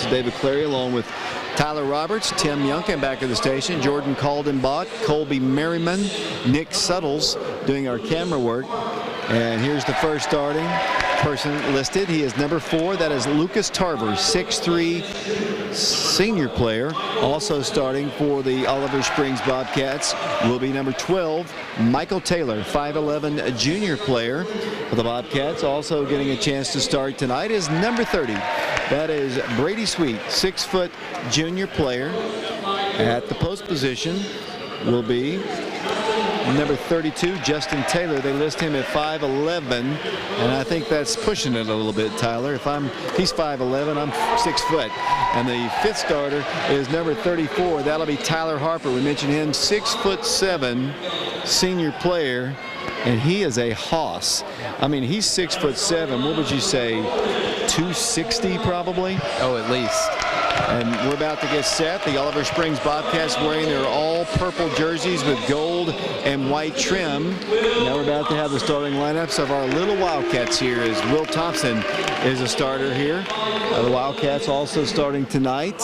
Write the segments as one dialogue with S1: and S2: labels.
S1: This is David Clary along with Tyler Roberts, Tim Youngkin back at the station, Jordan Caldenbach, Colby Merriman, Nick Suttles doing our camera work. And here's the first starting person listed. He is number 4. That is Lucas Tarver, 6'3" senior player. Also starting for the Oliver Springs Bobcats will be number 12, Michael Taylor, 5'11" junior player for the Bobcats. Also getting a chance to start tonight is number 30. That is Brady Sweet, 6 foot junior player. At the post position will be number 32, Justin Taylor. They list him at 5'11", and I think that's pushing it a little bit, Tyler. He's 5'11", I'm 6 foot. And the 5th starter is number 34. That'll be Tyler Harper. We mentioned him, 6'7", senior player, and he is a hoss. I mean, he's 6'7". What would you say, 260 probably?
S2: Oh, at least.
S1: And we're about to get set. The Oliver Springs Bobcats wearing their all-purple jerseys with gold and white trim. Now we're about to have the starting lineups of our little Wildcats here as Will Thompson is a starter here. The Wildcats also starting tonight.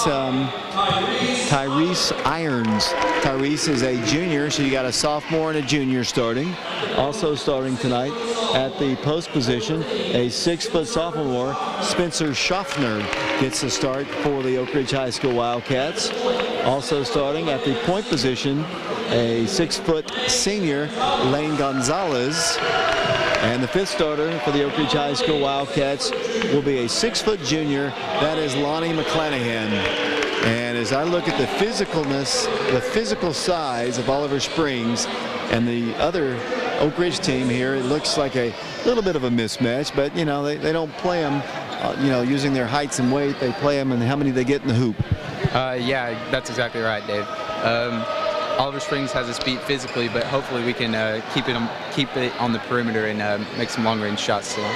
S1: Tyrese Irons. Tyrese is a junior, so you got a sophomore and a junior starting. Also starting tonight at the post position, a 6 foot sophomore, Spencer Schaffner, gets the start for the Oak Ridge High School Wildcats. Also starting at the point position, a 6 foot senior, Lane Gonzalez. And the 5th starter for the Oak Ridge High School Wildcats will be a 6 foot junior. That is Lonnie McClanahan. And as I look at the physicalness, the physical size of Oliver Springs and the other Oak Ridge team here, it looks like a little bit of a mismatch, but you know, they don't play them using their heights and weight. They play them and how many they get in the hoop.
S2: Yeah, that's exactly right, Dave. Oliver Springs has us beat physically, but hopefully we can keep it on the perimeter and make some long-range shots still.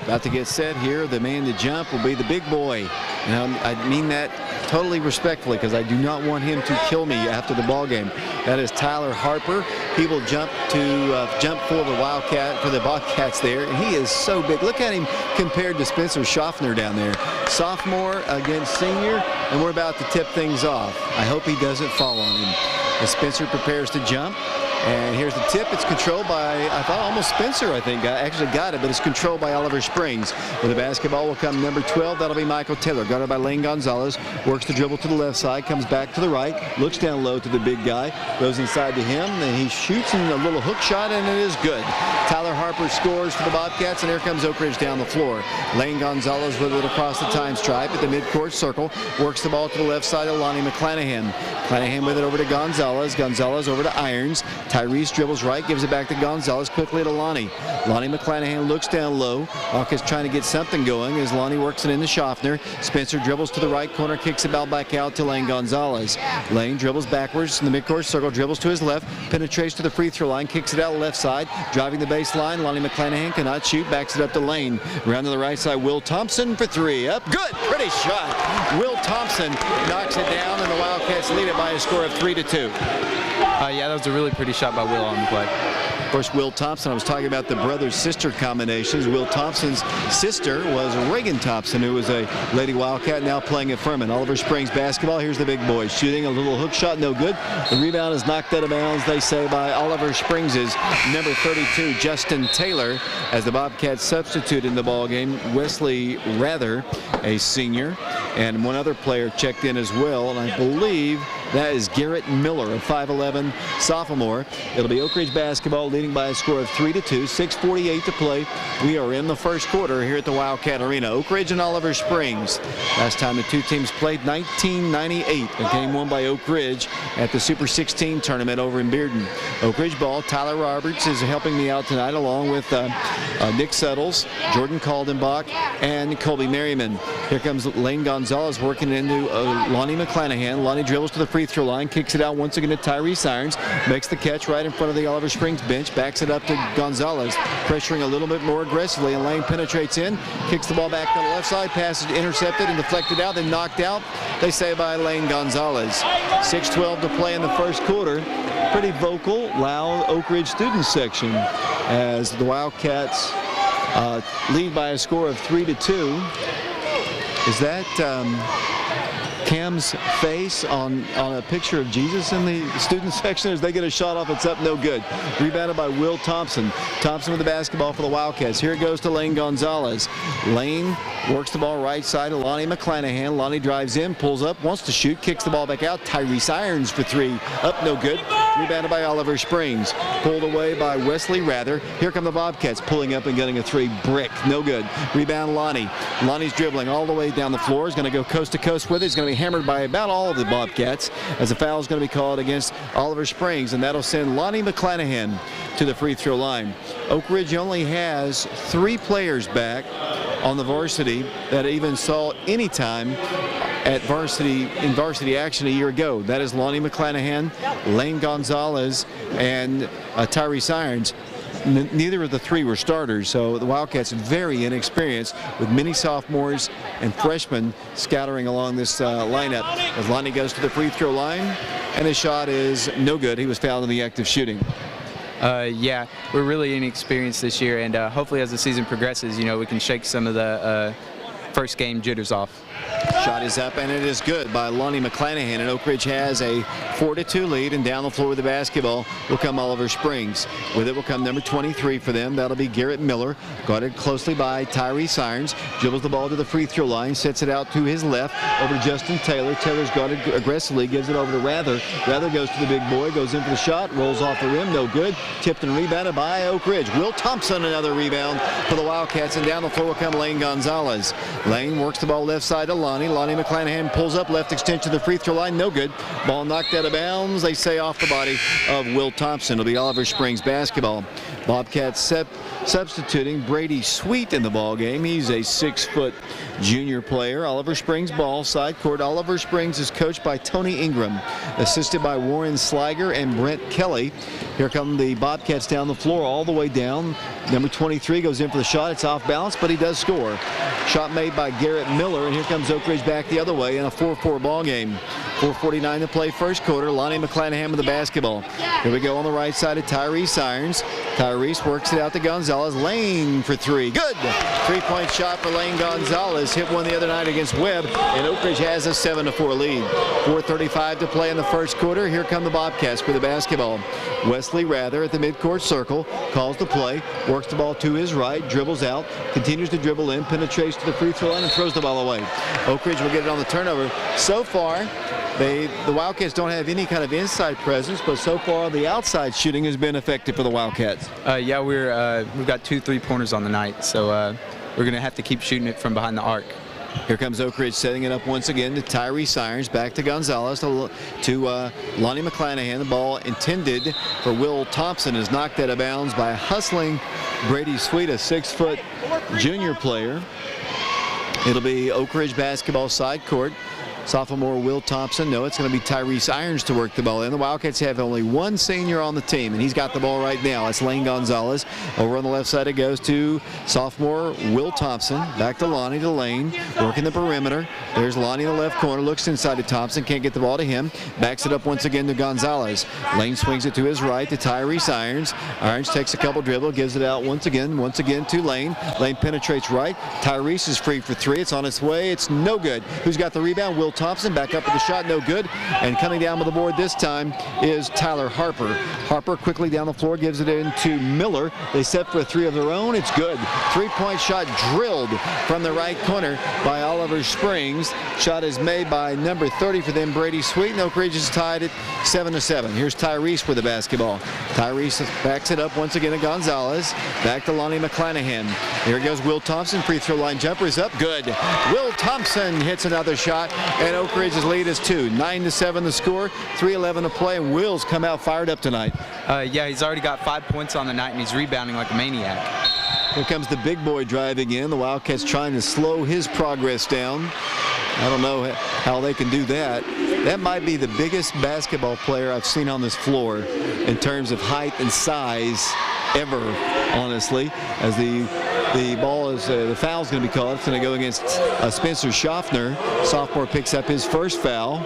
S1: About to get set here. The man to jump will be the big boy. Now, I mean that totally respectfully because I do not want him to kill me after the ball game. That is Tyler Harper. He will jump for the Bobcats there. And he is so big. Look at him compared to Spencer Schaffner down there. Sophomore against senior, and we're about to tip things off. I hope he doesn't fall on him. As Spencer prepares to jump. And here's the tip. It's controlled by, I thought almost Spencer, I think, actually got it, but it's controlled by Oliver Springs. With the basketball will come number 12. That'll be Michael Taylor. Guarded by Lane Gonzalez. Works the dribble to the left side. Comes back to the right. Looks down low to the big guy. Goes inside to him. And he shoots in a little hook shot, and it is good. Tyler Harper scores for the Bobcats, and here comes Oak Ridge down the floor. Lane Gonzalez with it across the time stripe at the midcourt circle. Works the ball to the left side of Lonnie McClanahan. McClanahan with it over to Gonzalez. Gonzalez over to Irons. Tyrese dribbles right, gives it back to Gonzalez, quickly to Lonnie. Lonnie McClanahan looks down low. Hawk is trying to get something going as Lonnie works it into Schaffner. Spencer dribbles to the right corner, kicks the ball back out to Lane Gonzalez. Lane dribbles backwards in the midcourt circle, dribbles to his left, penetrates to the free throw line, kicks it out left side, driving the baseline. Lonnie McClanahan cannot shoot, backs it up to Lane. Around to the right side, Will Thompson for 3. Up, good, pretty shot. Will Thompson knocks it down, and the Wildcats lead it by a score of 3-2.
S2: Yeah, that was a really pretty shot by Will on the play.
S1: Of course, Will Thompson, I was talking about the brother-sister combinations. Will Thompson's sister was Reagan Thompson, who was a Lady Wildcat, now playing at Furman. Oliver Springs basketball. Here's the big boys shooting a little hook shot, no good. The rebound is knocked out of bounds, they say, by Oliver Springs' number 32, Justin Taylor, as the Bobcats substitute in the ball game. Wesley Rather, a senior, and one other player checked in as well, and I believe that is Garrett Miller, a 5'11" sophomore. It'll be Oak Ridge basketball leading by a score of 3-2, 6:48 to play. We are in the first quarter here at the Wildcat Arena. Oak Ridge and Oliver Springs. Last time the two teams played, 1998, a game won by Oak Ridge at the Super 16 tournament over in Bearden. Oak Ridge ball. Tyler Roberts is helping me out tonight along with Nick Suttles, Jordan Caldenbach, and Colby Merriman. Here comes Lane Gonzalez working into Lonnie McClanahan. Lonnie dribbles to the free throw line, kicks it out once again to Tyrese Irons, makes the catch right in front of the Oliver Springs bench, backs it up to Gonzalez, pressuring a little bit more aggressively, and Lane penetrates in, kicks the ball back to the left side, passes intercepted and deflected out, then knocked out, they say, by Lane Gonzalez. 6:12 to play in the first quarter. Pretty vocal, loud Oak Ridge student section as the Wildcats lead by a score of 3-2. Is that Cam's face on a picture of Jesus in the student section? As they get a shot off, it's up, no good. Rebounded by Will Thompson. Thompson with the basketball for the Wildcats. Here it goes to Lane Gonzalez. Lane works the ball right side to Lonnie McClanahan. Lonnie drives in, pulls up, wants to shoot, kicks the ball back out. Tyrese Irons for three. Up, no good. Rebounded by Oliver Springs. Pulled away by Wesley Rather. Here come the Bobcats pulling up and getting a three. Brick, no good. Rebound Lonnie. Lonnie's dribbling all the way down the floor. He's going to go coast to coast with it. He's going to be hammered by about all of the Bobcats as a foul is going to be called against Oliver Springs, and that'll send Lonnie McClanahan to the free throw line. Oak Ridge only has 3 players back on the varsity that even saw any time in varsity action a year ago. That is Lonnie McClanahan, Lane Gonzalez, and Tyrese Irons. Neither of the 3 were starters, so the Wildcats very inexperienced with many sophomores and freshmen scattering along this lineup. As Lonnie goes to the free throw line, and his shot is no good. He was fouled in the act of shooting.
S2: Yeah, we're really inexperienced this year, and hopefully as the season progresses, we can shake some of the first game jitters off.
S1: Shot is up, and it is good by Lonnie McClanahan, and Oak Ridge has a 4-2 lead, and down the floor with the basketball will come Oliver Springs. With it will come number 23 for them. That'll be Garrett Miller, guarded closely by Tyrese Irons. Dribbles the ball to the free throw line, sets it out to his left over to Justin Taylor. Taylor's guarded aggressively, gives it over to Rather. Rather goes to the big boy, goes in for the shot, rolls off the rim, no good. Tipped and rebounded by Oak Ridge. Will Thompson, another rebound for the Wildcats, and down the floor will come Lane Gonzalez. Lane works the ball left side to Lonnie. Lonnie McClanahan pulls up, left extension to the free throw line, no good. Ball knocked out of bounds, they say off the body of Will Thompson. It'll be Oliver Springs basketball. Bobcats substituting Brady Sweet in the ball game. He's a 6-foot junior player. Oliver Springs ball, side court. Oliver Springs is coached by Tony Ingram, assisted by Warren Sliger and Brent Kelly. Here come the Bobcats down the floor, all the way down. Number 23 goes in for the shot. It's off balance, but he does score. Shot made by Garrett Miller, and here comes Oak Ridge back the other way in a 4-4 ball game. 4:49 to play first quarter. Lonnie McClanahan with the basketball. Here we go on the right side of Tyrese Irons. Tyrese works it out to Gonzalez. Lane for three. Good. 3-point shot for Lane Gonzalez. Hit one the other night against Webb, and Oak Ridge has a 7-4 lead. 4:35 to play in the first quarter. Here come the Bobcats with the basketball. Wesley Rather at the midcourt circle, calls the play, works the ball to his right, dribbles out, continues to dribble in, penetrates to the free throw line, and throws the ball away. Oak Ridge will get it on the turnover. So far, the Wildcats don't have any kind of inside presence, but so far the outside shooting has been effective for the Wildcats.
S2: Yeah, we've got 2 3-pointers on the night, so we're going to have to keep shooting it from behind the arc.
S1: Here comes Oak Ridge setting it up once again to Tyrese Irons, back to Gonzalez, to Lonnie McClanahan. The ball intended for Will Thompson is knocked out of bounds by hustling Brady Sweet, a 6-foot junior player. It'll be Oak Ridge basketball side court. Sophomore Will Thompson. No, it's going to be Tyrese Irons to work the ball in. The Wildcats have only one senior on the team, and he's got the ball right now. It's Lane Gonzalez. Over on the left side it goes to sophomore Will Thompson. Back to Lonnie, to Lane. Working the perimeter. There's Lonnie in the left corner. Looks inside to Thompson. Can't get the ball to him. Backs it up once again to Gonzalez. Lane swings it to his right to Tyrese Irons. Irons takes a couple dribble. Gives it out once again to Lane. Lane penetrates right. Tyrese is free for three. It's on its way. It's no good. Who's got the rebound? Will Thompson back up with the shot, no good. And coming down with the board this time is Tyler Harper. Harper quickly down the floor, gives it in to Miller. They set for a three of their own. It's good. 3-point shot drilled from the right corner by Oliver Springs. Shot is made by number 30 for them, Brady Sweet. And Oak Ridge is tied at 7-7. Here's Tyrese with the basketball. Tyrese backs it up once again to Gonzalez. Back to Lonnie McClanahan. Here goes Will Thompson. Free throw line jumper is up. Good. Will Thompson hits another shot. And Oak Ridge's lead is 2. 9-7 the score, 3:11 to play, and Will's come out fired up tonight.
S2: Yeah, he's already got 5 points on the night, and he's rebounding like a maniac.
S1: Here comes the big boy driving in. The Wildcats trying to slow his progress down. I don't know how they can do that. That might be the biggest basketball player I've seen on this floor in terms of height and size ever, honestly, as the ball is, the foul's going to be called. It's going to go against Spencer Schaffner. Sophomore picks up his first foul.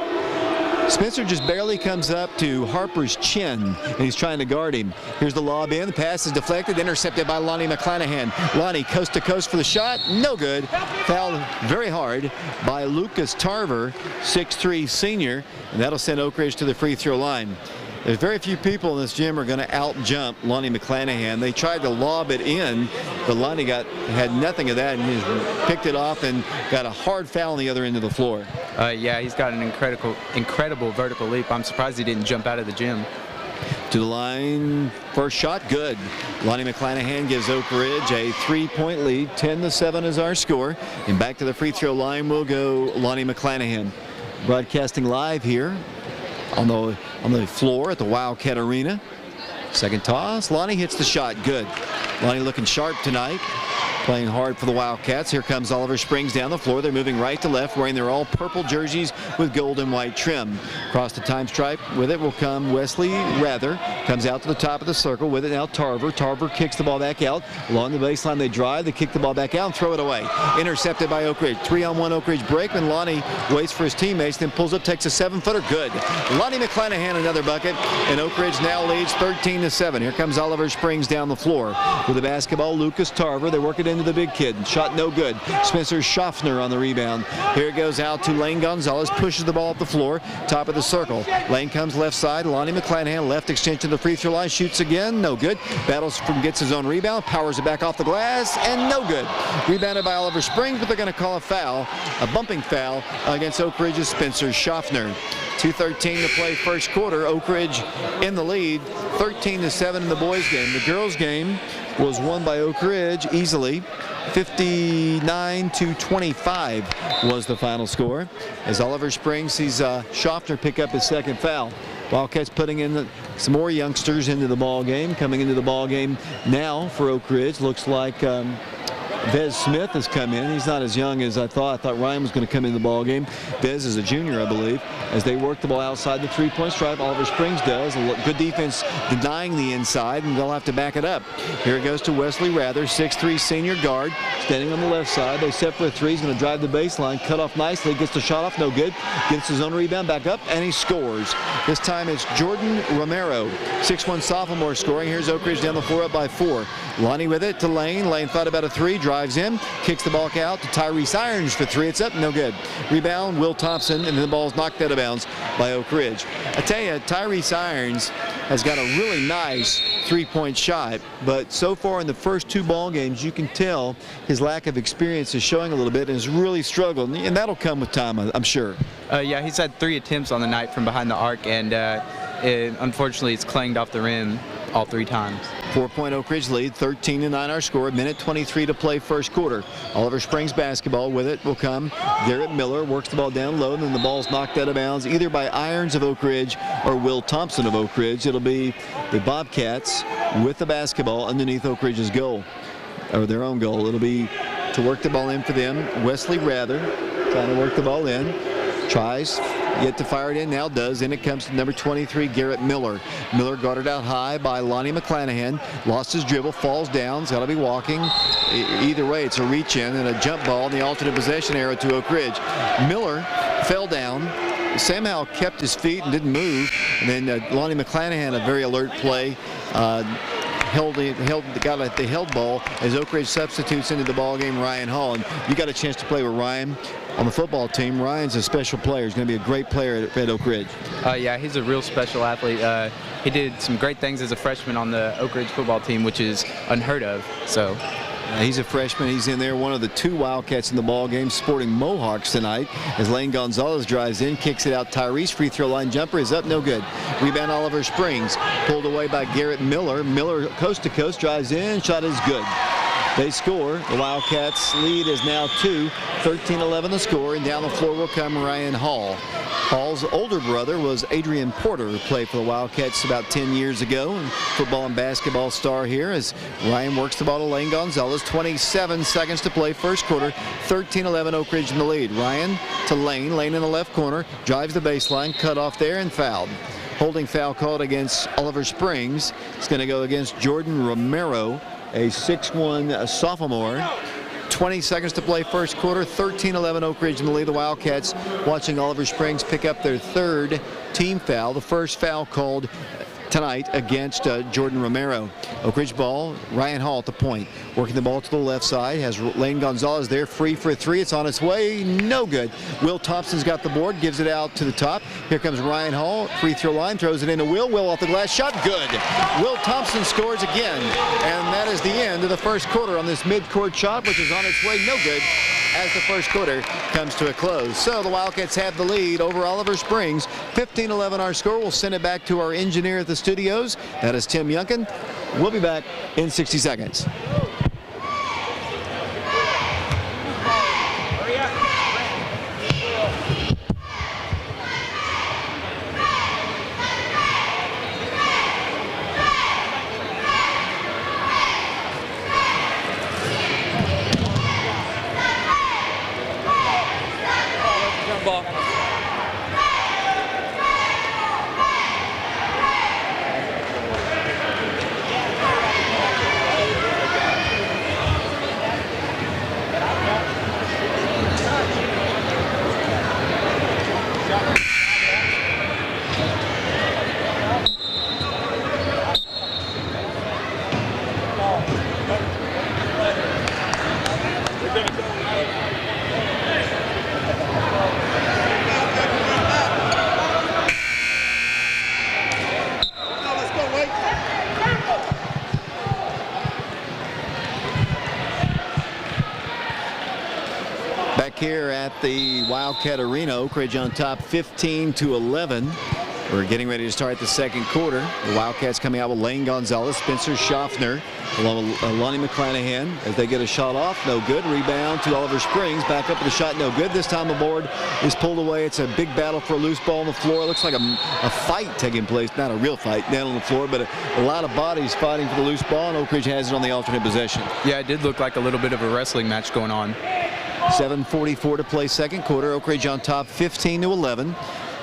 S1: Spencer just barely comes up to Harper's chin, and he's trying to guard him. Here's the lob in. The pass is deflected, intercepted by Lonnie McClanahan. Lonnie coast to coast for the shot. No good. Fouled very hard by Lucas Tarver, 6'3" senior, and that'll send Oak Ridge to the free throw line. There's very few people in this gym are going to out-jump Lonnie McClanahan. They tried to lob it in, but Lonnie had nothing of that, and he picked it off and got a hard foul on the other end of the floor.
S2: Yeah, he's got an incredible vertical leap. I'm surprised he didn't jump out of the gym.
S1: To the line, first shot, good. Lonnie McClanahan gives Oak Ridge a 3-point lead. 10-7 is our score. And back to the free throw line will go Lonnie McClanahan. Broadcasting live here on the floor at the Wildcat Arena. Second toss, Lonnie hits the shot, good. Lonnie looking sharp tonight, playing hard for the Wildcats. Here comes Oliver Springs down the floor. They're moving right to left, wearing their all purple jerseys with gold and white trim. Across the time stripe with it will come Wesley Rather. Comes out to the top of the circle with it now Tarver. Tarver kicks the ball back out. Along the baseline they drive. They kick the ball back out and throw it away. Intercepted by Oak Ridge. 3-on-1 Oak Ridge break when Lonnie waits for his teammates, then pulls up, takes a 7-footer. Good. Lonnie McClanahan another bucket, and Oak Ridge now leads 13-7. Here comes Oliver Springs down the floor. With the basketball, Lucas Tarver. They work it into the big kid. Shot no good. Spencer Schaffner on the rebound. Here it goes out to Lane Gonzalez. Pushes the ball up the floor. Top of the circle. Lane comes left side. Lonnie McClanahan left extension to the free throw line. Shoots again. No good. Battles gets his own rebound. Powers it back off the glass. And no good. Rebounded by Oliver Springs, but they're going to call a foul. A bumping foul against Oak Ridge's Spencer Schaffner. 2:13 to play first quarter. Oak Ridge in the lead. 13-7 in the boys game. The girls game was won by Oak Ridge easily. 59-25 was the final score, as Oliver Springs sees Schaffner pick up his second foul. Wildcats putting in some more youngsters into the ball game. Coming into the ball game now for Oak Ridge, looks like Vez Smith has come in. He's not as young as I thought. I thought Ryan was going to come in the ball game. Vez is a junior, I believe. As they work the ball outside the three-point stripe, Oliver Springs does. Good defense denying the inside, and they'll have to back it up. Here it goes to Wesley Rather, 6'3" senior guard, standing on the left side. They set for a three. He's going to drive the baseline, cut off nicely, gets the shot off, no good. Gets his own rebound, back up, and he scores. This time it's Jordan Romero, 6'1" sophomore scoring. Here's Oak Ridge down the floor up by 4. Lonnie with it to Lane. Lane thought about a three, drives in, kicks the ball out to Tyrese Irons for 3. It's up, no good. Rebound, Will Thompson, and then the ball's knocked out of bounds by Oak Ridge. I tell you, Tyrese Irons has got a really nice three-point shot, but so far in the first 2 ball games, you can tell his lack of experience is showing a little bit and has really struggled, and that'll come with time, I'm sure. Yeah,
S2: he's had 3 attempts on the night from behind the arc, and unfortunately it's clanged off the rim all 3 times.
S1: 4-point Oak Ridge lead, 13-9 our score. 1:23 to play first quarter. Oliver Springs basketball. With it will come Garrett Miller. Works the ball down low, and then the ball's knocked out of bounds either by Irons of Oak Ridge or Will Thompson of Oak Ridge. It'll be the Bobcats with the basketball underneath Oak Ridge's goal, or their own goal. It'll be to work the ball in for them. Wesley Rather trying to work the ball in. Tries yet to fire it in, now does. In it comes to number 23, Garrett Miller. Miller guarded out high by Lonnie McClanahan. Lost his dribble, falls down. He's got to be walking. Either way, it's a reach in and a jump ball in the alternate possession arrow to Oak Ridge. Miller fell down, somehow kept his feet and didn't move. And then Lonnie McClanahan, a very alert play, got the held ball as Oak Ridge substitutes into the ball game Ryan Hall. And you got a chance to play with Ryan on the football team. Ryan's a special player. He's going to be a great player at Oak Ridge.
S2: Yeah, he's a real special athlete. He did some great things as a freshman on the Oak Ridge football team, which is unheard of. So.
S1: He's a freshman. He's in there, one of the 2 Wildcats in the ball game, sporting Mohawks tonight. As Lane Gonzalez drives in, kicks it out. Tyrese, free throw line jumper is up, no good. Rebound Oliver Springs, pulled away by Garrett Miller. Miller coast to coast, drives in, shot is good. They score. The Wildcats lead is now 2, 13-11 the score, and down the floor will come Ryan Hall. Hall's older brother was Adrian Porter, who played for the Wildcats about 10 years ago, and football and basketball star here as Ryan works the ball to Lane Gonzalez. 27 seconds to play first quarter. 13-11 Oak Ridge in the lead. Ryan to Lane. Lane in the left corner. Drives the baseline. Cut off there and fouled. Holding foul called against Oliver Springs. It's going to go against Jordan Romero, a 6'1" sophomore. 20 seconds to play first quarter. 13-11 Oak Ridge in the lead. The Wildcats watching Oliver Springs pick up their third team foul. The first foul called tonight against Jordan Romero. Oak Ridge ball, Ryan Hall at the point. Working the ball to the left side, has Lane Gonzalez there, free for a three. It's on its way, no good. Will Thompson's got the board, gives it out to the top. Here comes Ryan Hall, free throw line, throws it into Will. Will off the glass shot, good. Will Thompson scores again, and that is the end of the first quarter on this mid-court shot, which is on its way, no good, as the first quarter comes to a close. So the Wildcats have the lead over Oliver Springs. 15-11 our score. We'll send it back to our engineer at the studios. That is Tim Yunkin. We'll be back in 60 seconds. Here at the Wildcat Arena, Oak Ridge on top 15-11. We're getting ready to start the second quarter. The Wildcats coming out with Lane Gonzalez, Spencer Schaffner, along with Lonnie McClanahan as they get a shot off, no good. Rebound to Oliver Springs, back up with a shot, no good. This time the board is pulled away. It's a big battle for a loose ball on the floor. It looks like a fight taking place, not a real fight down on the floor, but a lot of bodies fighting for the loose ball, and Oak Ridge has it on the alternate possession.
S2: Yeah, it did look like a little bit of a wrestling match going on.
S1: 7:44 to play second quarter. Oak Ridge on top 15-11.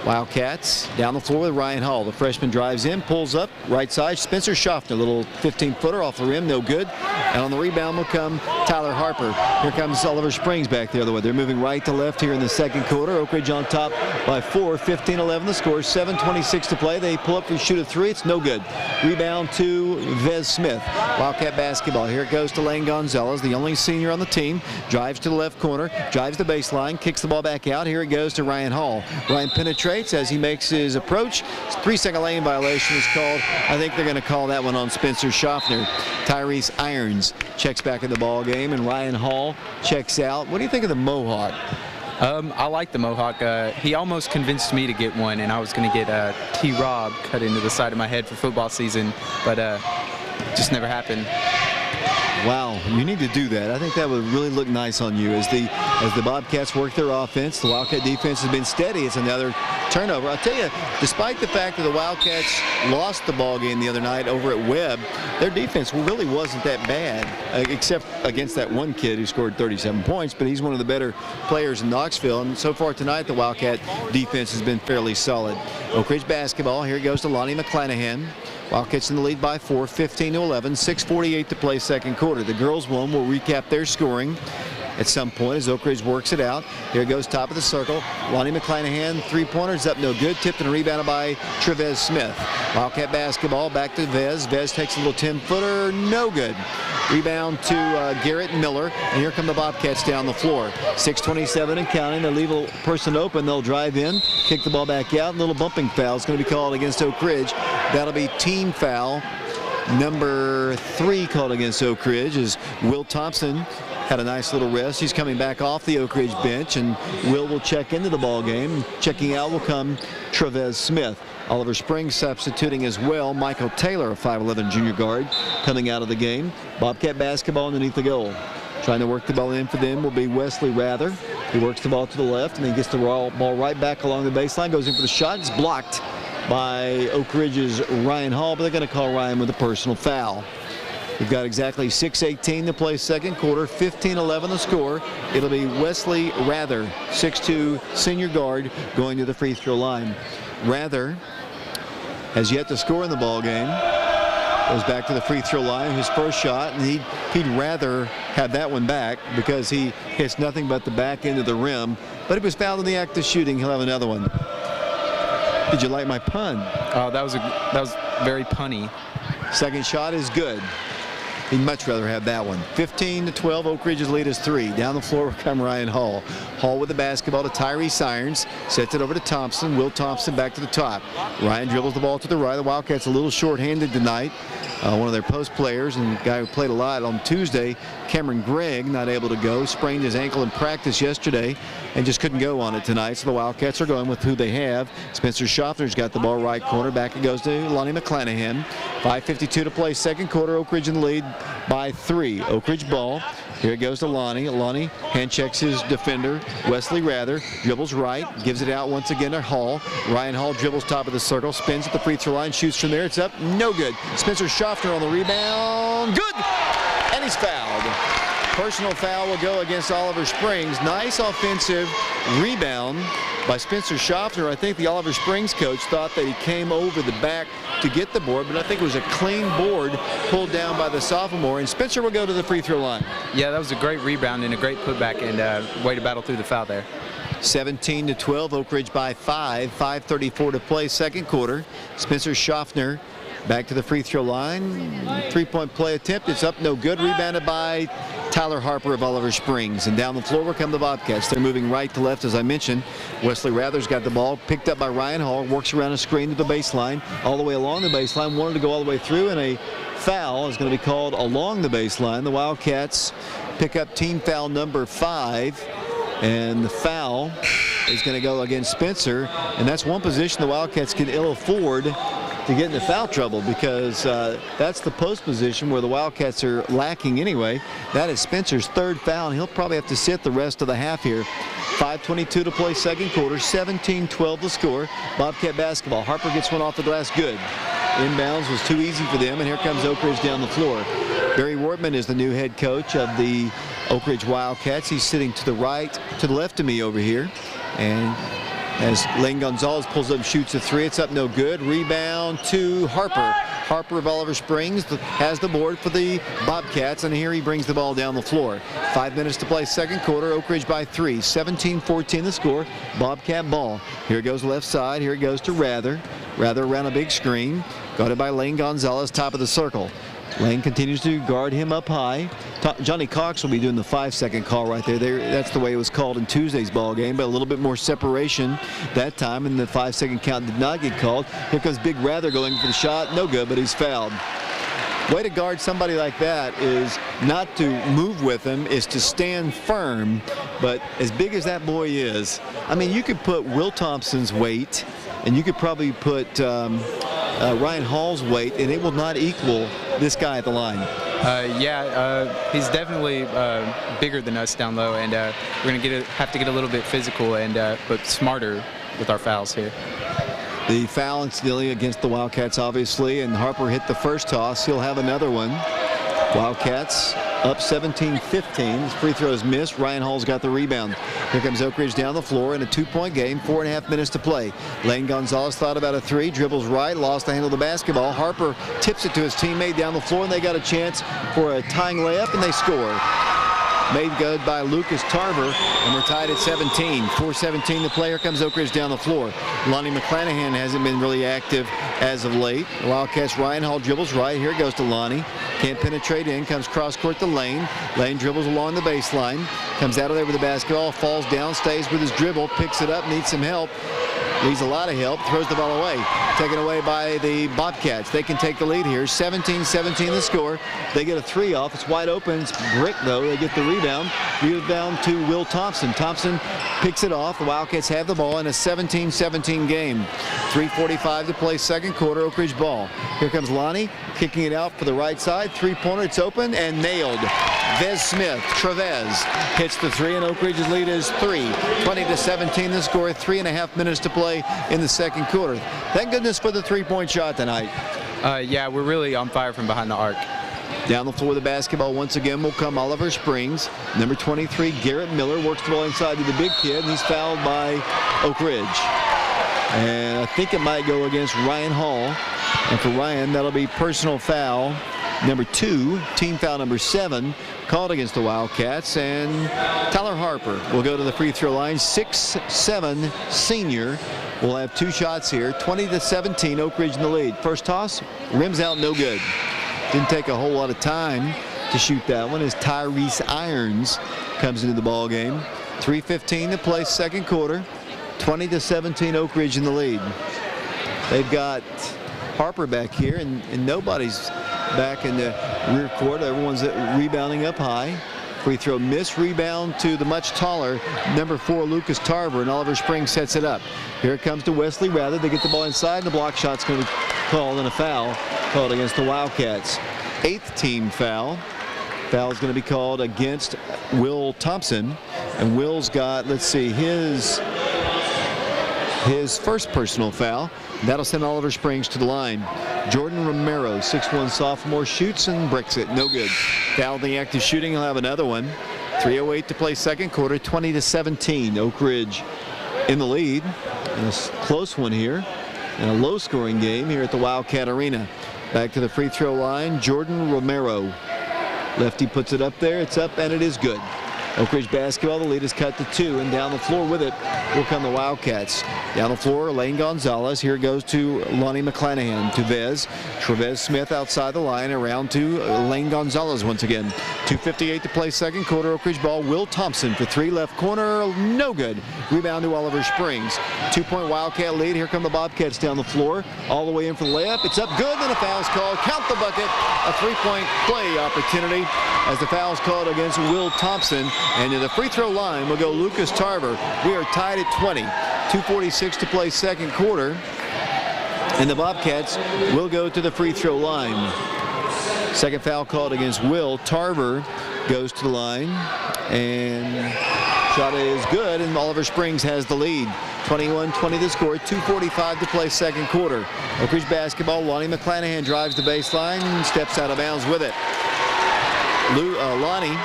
S1: Wildcats down the floor with Ryan Hall. The freshman drives in, pulls up, right side. Spencer Schaffner, a little 15-footer off the rim, no good. And on the rebound will come Tyler Harper. Here comes Oliver Springs back the other way. They're moving right to left here in the second quarter. Oak Ridge on top by 4, 15-11 the score. 7:26 to play. They pull up for shoot a three. It's no good. Rebound to Vez Smith. Wildcat basketball. Here it goes to Lane Gonzalez, the only senior on the team. Drives to the left corner, drives the baseline, kicks the ball back out. Here it goes to Ryan Hall. Ryan penetrates as he makes his approach. 3-second lane violation is called. I think they're going to call that one on Spencer Schaffner. Tyrese Irons checks back in the ball game, and Ryan Hall checks out. What do you think of the Mohawk?
S2: I like the Mohawk. He almost convinced me to get one, and I was going to get T-Rob cut into the side of my head for football season, but just never happened.
S1: Wow, you need to do that. I think that would really look nice on you as the Bobcats work their offense. The Wildcat defense has been steady. It's another turnover. I'll tell you, despite the fact that the Wildcats lost the ball game the other night over at Webb, their defense really wasn't that bad, except against that one kid who scored 37 points, but he's one of the better players in Knoxville. And so far tonight, the Wildcat defense has been fairly solid. Oak Ridge basketball. Here it goes to Lonnie McClanahan. Wildcats in the lead by 4, 15-11, 6:48 to play second quarter. The girls one will recap their scoring at some point as Oak Ridge works it out. Here it goes, top of the circle. Lonnie McClanahan, three-pointers up, no good. Tipped and rebounded by Trevez Smith. Wildcat basketball, back to Vez. Vez takes a little 10-footer, no good. Rebound to Garrett Miller, and here come the Bobcats down the floor. 6:27 and counting. They leave a person open. They'll drive in, kick the ball back out. A little bumping foul is going to be called against Oak Ridge. That'll be team foul number 3 called against Oak Ridge as Will Thompson had a nice little rest. He's coming back off the Oak Ridge bench, and will check into the ball game. Checking out will come Trevez Smith. Oliver Springs substituting as well. Michael Taylor, a 5'11 junior guard, coming out of the game. Bobcat basketball underneath the goal. Trying to work the ball in for them will be Wesley Rather. He works the ball to the left and then gets the ball right back along the baseline. Goes in for the shot. It's blocked by Oak Ridge's Ryan Hall, but they're going to call Ryan with a personal foul. We've got exactly 6:18 to play second quarter, 15-11 the score. It'll be Wesley Rather, 6'2 senior guard, going to the free throw line. Rather has yet to score in the ball game. Goes back to the free throw line, his first shot, and he'd rather have that one back because he hits nothing but the back end of the rim. But he was fouled in the act of shooting. He'll have another one. Did you like my pun?
S2: That was very punny.
S1: Second shot is good. He'd much rather have that one. 15-12, Oak Ridge's lead is 3. Down the floor will come Ryan Hall. Hall with the basketball to Tyrese Irons. Sets it over to Thompson. Will Thompson back to the top. Ryan dribbles the ball to the right. The Wildcats a little short-handed tonight. One of their post players and a guy who played a lot on Tuesday, Cameron Gregg, not able to go. Sprained his ankle in practice yesterday and just couldn't go on it tonight. So the Wildcats are going with who they have. Spencer Schaffner's got the ball right corner. Back it goes to Lonnie McClanahan. 5:52 to play, second quarter. Oak Ridge in the lead by 3. Oak Ridge ball. Here it goes to Lonnie. Lonnie hand checks his defender, Wesley Rather. Dribbles right, gives it out once again to Hall. Ryan Hall dribbles top of the circle, spins at the free throw line, shoots from there. It's up, no good. Spencer Schaffner on the rebound, good! And he's fouled. Personal foul will go against Oliver Springs. Nice offensive rebound by Spencer Schaffner. I think the Oliver Springs coach thought that he came over the back to get the board, but I think it was a clean board pulled down by the sophomore, and Spencer will go to the free throw line.
S2: Yeah, that was a great rebound and a great putback, and way to battle through the foul there.
S1: 17-12, Oak Ridge by 5. 5:34 to play, second quarter. Spencer Schaffner back to the free throw line. Three-point play attempt. It's up, no good. Rebounded by Tyler Harper of Oliver Springs. And down the floor will come the Bobcats. They're moving right to left, as I mentioned. Wesley Rather's got the ball, picked up by Ryan Hall, works around a screen to the baseline, all the way along the baseline, wanted to go all the way through, and a foul is going to be called along the baseline. The Wildcats pick up team foul number 5, and the foul is going to go against Spencer, and that's one position the Wildcats can ill afford to get into foul trouble, because that's the post position where the Wildcats are lacking anyway. That is Spencer's third foul, and he'll probably have to sit the rest of the half here. 5:22 to play, second quarter. 17-12 the score. Bobcat basketball. Harper gets one off the glass, good. Inbounds was too easy for them, and here comes Oak Ridge down the floor. Barry Wortman is the new head coach of the Oak Ridge Wildcats. He's sitting to the right, to the left of me over here, and as Lane Gonzalez pulls up and shoots a 3, it's up, no good. Rebound to Harper. Harper of Oliver Springs has the board for the Bobcats, and here he brings the ball down the floor. 5 minutes to play, second quarter. Oak Ridge by 3. 17-14 the score. Bobcat ball. Here it goes left side. Here it goes to Rather. Rather around a big screen. Guarded by Lane Gonzalez, top of the circle. Lane continues to guard him up high. Johnny Cox will be doing the 5-second call right there. That's the way it was called in Tuesday's ball game, but a little bit more separation that time, and the 5-second count did not get called. Here comes Big Rather going for the shot. No good, but he's fouled. Way to guard somebody like that is not to move with him, is to stand firm. But as big as that boy is, I mean, you could put Will Thompson's weight, and you could probably put Ryan Hall's weight, and it will not equal this guy at the line.
S2: He's definitely bigger than us down low, and we're going to have to get a little bit physical and but smarter with our fouls here.
S1: The foul incidentally against the Wildcats, obviously, and Harper hit the first toss. He'll have another one. Wildcats up 17-15. His free throw is missed. Ryan Hall's got the rebound. Here comes Oak Ridge down the floor in a 2-point game. 4.5 minutes to play. Lane Gonzalez thought about a 3. Dribbles right. Lost the handle of the basketball. Harper tips it to his teammate down the floor, and they got a chance for a tying layup, and they score. Made good by Lucas Tarver, and we're tied at 17. 4:17 to play. Here comes Oak Ridge down the floor. Lonnie McClanahan hasn't been really active as of late. Wildcats, Ryan Hall dribbles right. Here it goes to Lonnie. Can't penetrate in. Comes cross court to Lane. Lane dribbles along the baseline. Comes out of there with the basketball. Falls down. Stays with his dribble. Picks it up. Needs some help. Needs a lot of help. Throws the ball away. Taken away by the Bobcats. They can take the lead here. 17-17 the score. They get a 3 off. It's wide open. It's Brick, though. They get the rebound. Rebound to Will Thompson. Thompson picks it off. The Wildcats have the ball in a 17-17 game. 3:45 to play, second quarter. Oak Ridge ball. Here comes Lonnie kicking it out for the right side. Three-pointer. It's open and nailed. Vez Smith, Trevez hits the 3, and Oak Ridge's lead is 3. 20-17 the score. 3.5 minutes to play in the second quarter. Thank goodness for the 3-point shot tonight.
S2: Yeah, we're really on fire from behind the arc.
S1: Down the floor, the basketball once again will come Oliver Springs. Number 23, Garrett Miller, works the ball inside to the big kid, and he's fouled by Oak Ridge. And I think it might go against Ryan Hall. And for Ryan, that'll be personal foul number 2, team foul number 7, called against the Wildcats. And Tyler Harper will go to the free throw line. 6'7" senior will have 2 shots here. 20-17, Oak Ridge in the lead. First toss, rims out, no good. Didn't take a whole lot of time to shoot that one as Tyrese Irons comes into the ball game. 3:15 to play, second quarter. 20-17, Oak Ridge in the lead. They've got Harper back here, and nobody's back in the rear court. Everyone's rebounding up high. Free throw miss, rebound to the much taller number 4 Lucas Tarver, and Oliver Springs sets it up. Here it comes to Wesley Rather. They get the ball inside, and the block shot's going to be called, and a foul called against the Wildcats. 8th team foul. Foul is going to be called against Will Thompson, and Will's got, let's see, his first personal foul. That'll send Oliver Springs to the line. Jordan Romero, 6'1" sophomore, shoots and bricks it. No good. Foul in the active shooting. He'll have another one. 3:08 to play second quarter. 20-17. Oak Ridge in the lead. And a close one here. And a low-scoring game here at the Wildcat Arena. Back to the free throw line. Jordan Romero. Lefty puts it up there. It's up, and it is good. Oak Ridge basketball, the lead is cut to 2, and down the floor with it will come the Wildcats. Down the floor, Lane Gonzalez. Here it goes to Lonnie McClanahan, to Vez. Trevez Smith outside the line, around to Lane Gonzalez once again. 2:58 to play second quarter. Oak Ridge ball. Will Thompson for 3, left corner, no good. Rebound to Oliver Springs. 2-point Wildcat lead. Here come the Bobcats down the floor, all the way in for the layup. It's up good, and a foul's called. Count the bucket. A 3-point play opportunity as the foul's called against Will Thompson. And to the free throw line will go Lucas Tarver. We are tied at 20. 2:46 to play second quarter. And the Bobcats will go to the free throw line. Second foul called against Will. Tarver goes to the line. And shot is good, and Oliver Springs has the lead. 21-20 the score. 2:45 to play second quarter. Oak Ridge basketball. Lonnie McClanahan drives the baseline, steps out of bounds with it. Lonnie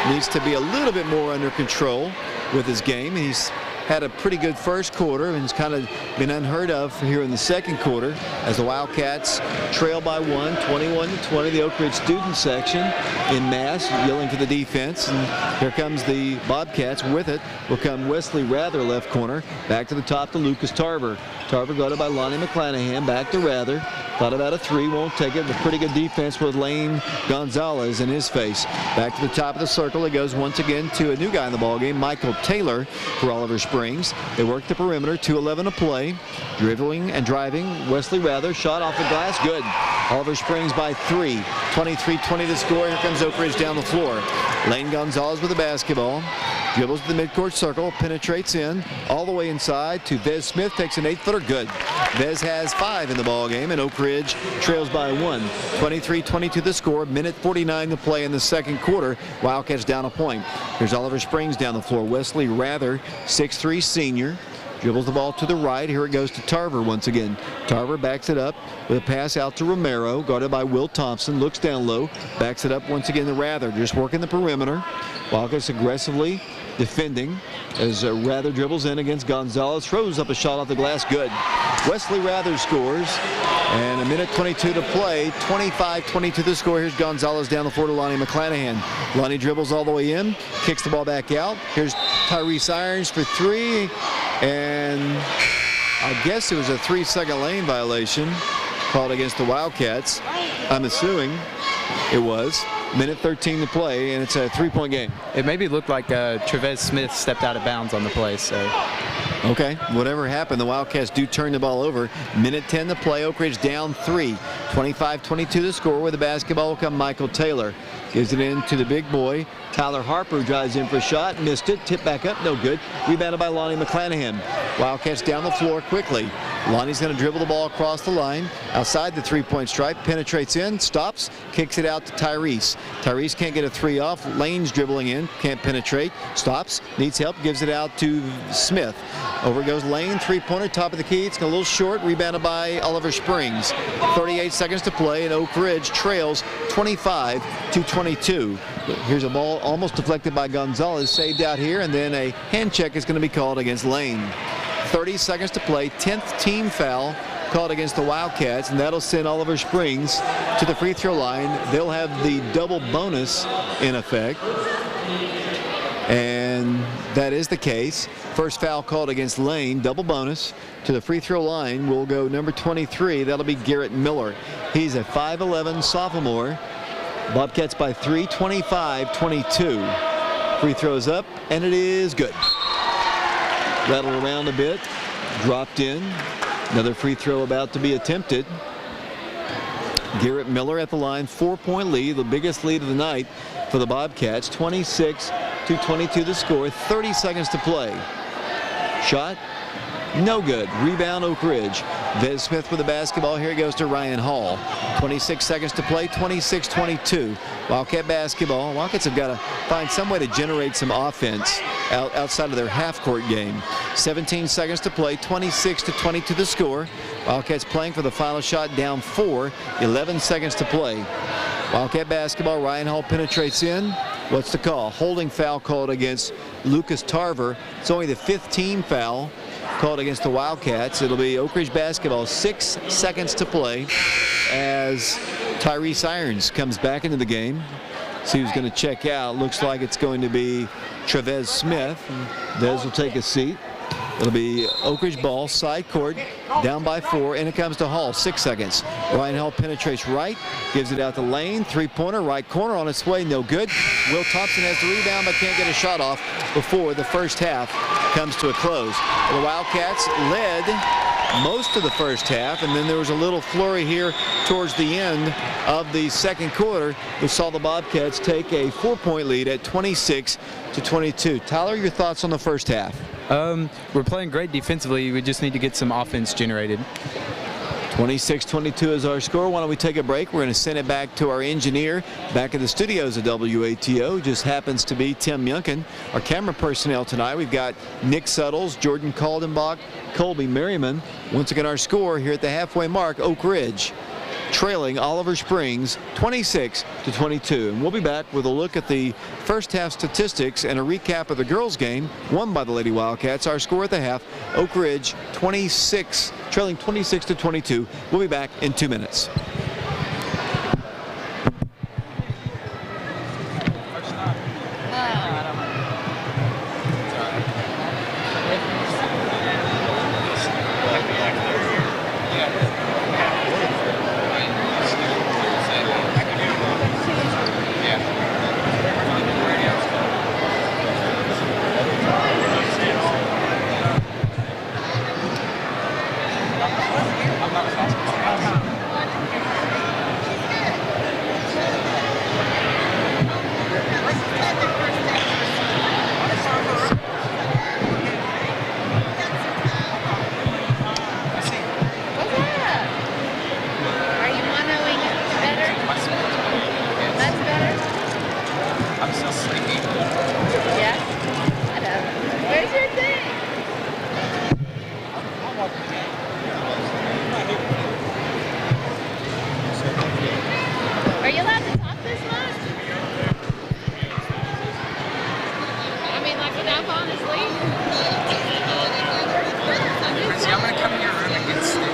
S1: needs to be a little bit more under control with his game. He's had a pretty good first quarter and has kind of been unheard of here in the second quarter as the Wildcats trail by 1, 21-20. The Oak Ridge student section in mass yelling for the defense. And here comes the Bobcats. With it will come Wesley Rather, left corner. Back to the top to Lucas Tarver. Tarver guarded by Lonnie McClanahan. Back to Rather. Thought about a 3, won't take it. But pretty good defense with Lane Gonzalez in his face. Back to the top of the circle. It goes once again to a new guy in the ballgame, Michael Taylor for Oliver Springs. They work the perimeter. 2:11 to play. Dribbling and driving. Wesley Rather. Shot off the glass. Good. Oliver Springs by 3. 23-20 to score. Here comes Oak Ridge down the floor. Lane Gonzalez with the basketball. Dribbles to the midcourt circle, penetrates in, all the way inside to Vez Smith, takes an 8-footer, good. Vez has 5 in the ball game, and Oak Ridge trails by 1. 23-22 the score, minute 49 to play in the second quarter. Wildcats down a point. Here's Oliver Springs down the floor. Wesley Rather, 6'3" senior. Dribbles the ball to the right. Here it goes to Tarver once again. Tarver backs it up with a pass out to Romero, guarded by Will Thompson. Looks down low, backs it up once again to Rather. Just working the perimeter. Wildcats aggressively defending as Rather dribbles in against Gonzalez. Throws up a shot off the glass. Good. Wesley Rather scores. And a minute 22 to play. 25-22 the score. Here's Gonzalez down the floor to Lonnie McClanahan. Lonnie dribbles all the way in. Kicks the ball back out. Here's Tyrese Irons for 3. And I guess it was a 3-second lane violation called against the Wildcats. I'm assuming it was. Minute 13 to play, and it's a 3-point game.
S2: It maybe looked like Trevez Smith stepped out of bounds on the play. So.
S1: Okay, whatever happened, the Wildcats do turn the ball over. Minute 10 to play. Oak Ridge down 3. 25-22 the score. With the basketball will come Michael Taylor. Gives it in to the big boy. Tyler Harper drives in for a shot. Missed it. Tip back up. No good. Rebounded by Lonnie McClanahan. Wildcats down the floor quickly. Lonnie's going to dribble the ball across the line. Outside the 3-point stripe. Penetrates in. Stops. Kicks it out to Tyrese. Tyrese can't get a 3 off. Lane's dribbling in. Can't penetrate. Stops. Needs help. Gives it out to Smith. Over goes Lane. 3-pointer. Top of the key. It's a little short. Rebounded by Oliver Springs. 38 seconds to play, and Oak Ridge trails 25-22. Here's a ball almost deflected by Gonzalez. Saved out here, and then a hand check is going to be called against Lane. 30 seconds to play. 10th team foul called against the Wildcats, and that'll send Oliver Springs to the free throw line. They'll have the double bonus in effect, and that is the case. First foul called against Lane, double bonus. To the free throw line will go number 23. That'll be Garrett Miller. He's a 5'11 sophomore. Bobcats by 3, 25-22. Free throws up, and it is good. Rattled around a bit, dropped in. Another free throw about to be attempted. Garrett Miller at the line, 4-point lead, the biggest lead of the night for the Bobcats. 26-22 the score, 30 seconds to play. Shot, no good. Rebound, Oak Ridge. Vez Smith with the basketball. Here it goes to Ryan Hall. 26 seconds to play, 26-22. Wildcat basketball. Wildcats have got to find some way to generate some offense outside of their half-court game. 17 seconds to play, 26-22 the score. Wildcats playing for the final shot, down 4, 11 seconds to play. Wildcat basketball, Ryan Hall penetrates in. What's the call? Holding foul called against Lucas Tarver. It's only the 5th team foul called against the Wildcats. It'll be Oak Ridge basketball, 6 seconds to play as Tyrese Irons comes back into the game. See who's going to check out. Looks like it's going to be Trevez Smith. Vez will take a seat. It'll be Oak Ridge ball, side court, down by 4, and it comes to Hall, 6 seconds. Ryan Hall penetrates right, gives it out to Lane, three-pointer, right corner on its way, no good. Will Thompson has the rebound, but can't get a shot off before the first half comes to a close. The Wildcats led most of the first half, and then there was a little flurry here towards the end of the second quarter. We saw the Bobcats take a 4-point lead at 26-22. Tyler, your thoughts on the first half?
S2: We're playing great defensively. We just need to get some offense generated.
S1: 26-22 is our score. Why don't we take a break? We're going to send it back to our engineer back at the studios of WATO. Just happens to be Tim Yunkin. Our camera personnel tonight, we've got Nick Suttles, Jordan Caldenbach, Colby Merriman. Once again, our score here at the halfway mark, Oak Ridge trailing Oliver Springs 26-22. And we'll be back with a look at the first half statistics and a recap of the girls game won by the Lady Wildcats. Our score at the half, Oak Ridge 26, trailing 26-22. We'll be back in 2 minutes.
S3: Are you allowed to talk this much? I mean, like without falling asleep?
S2: Chrissy, I'm going to come in your room and get sleep.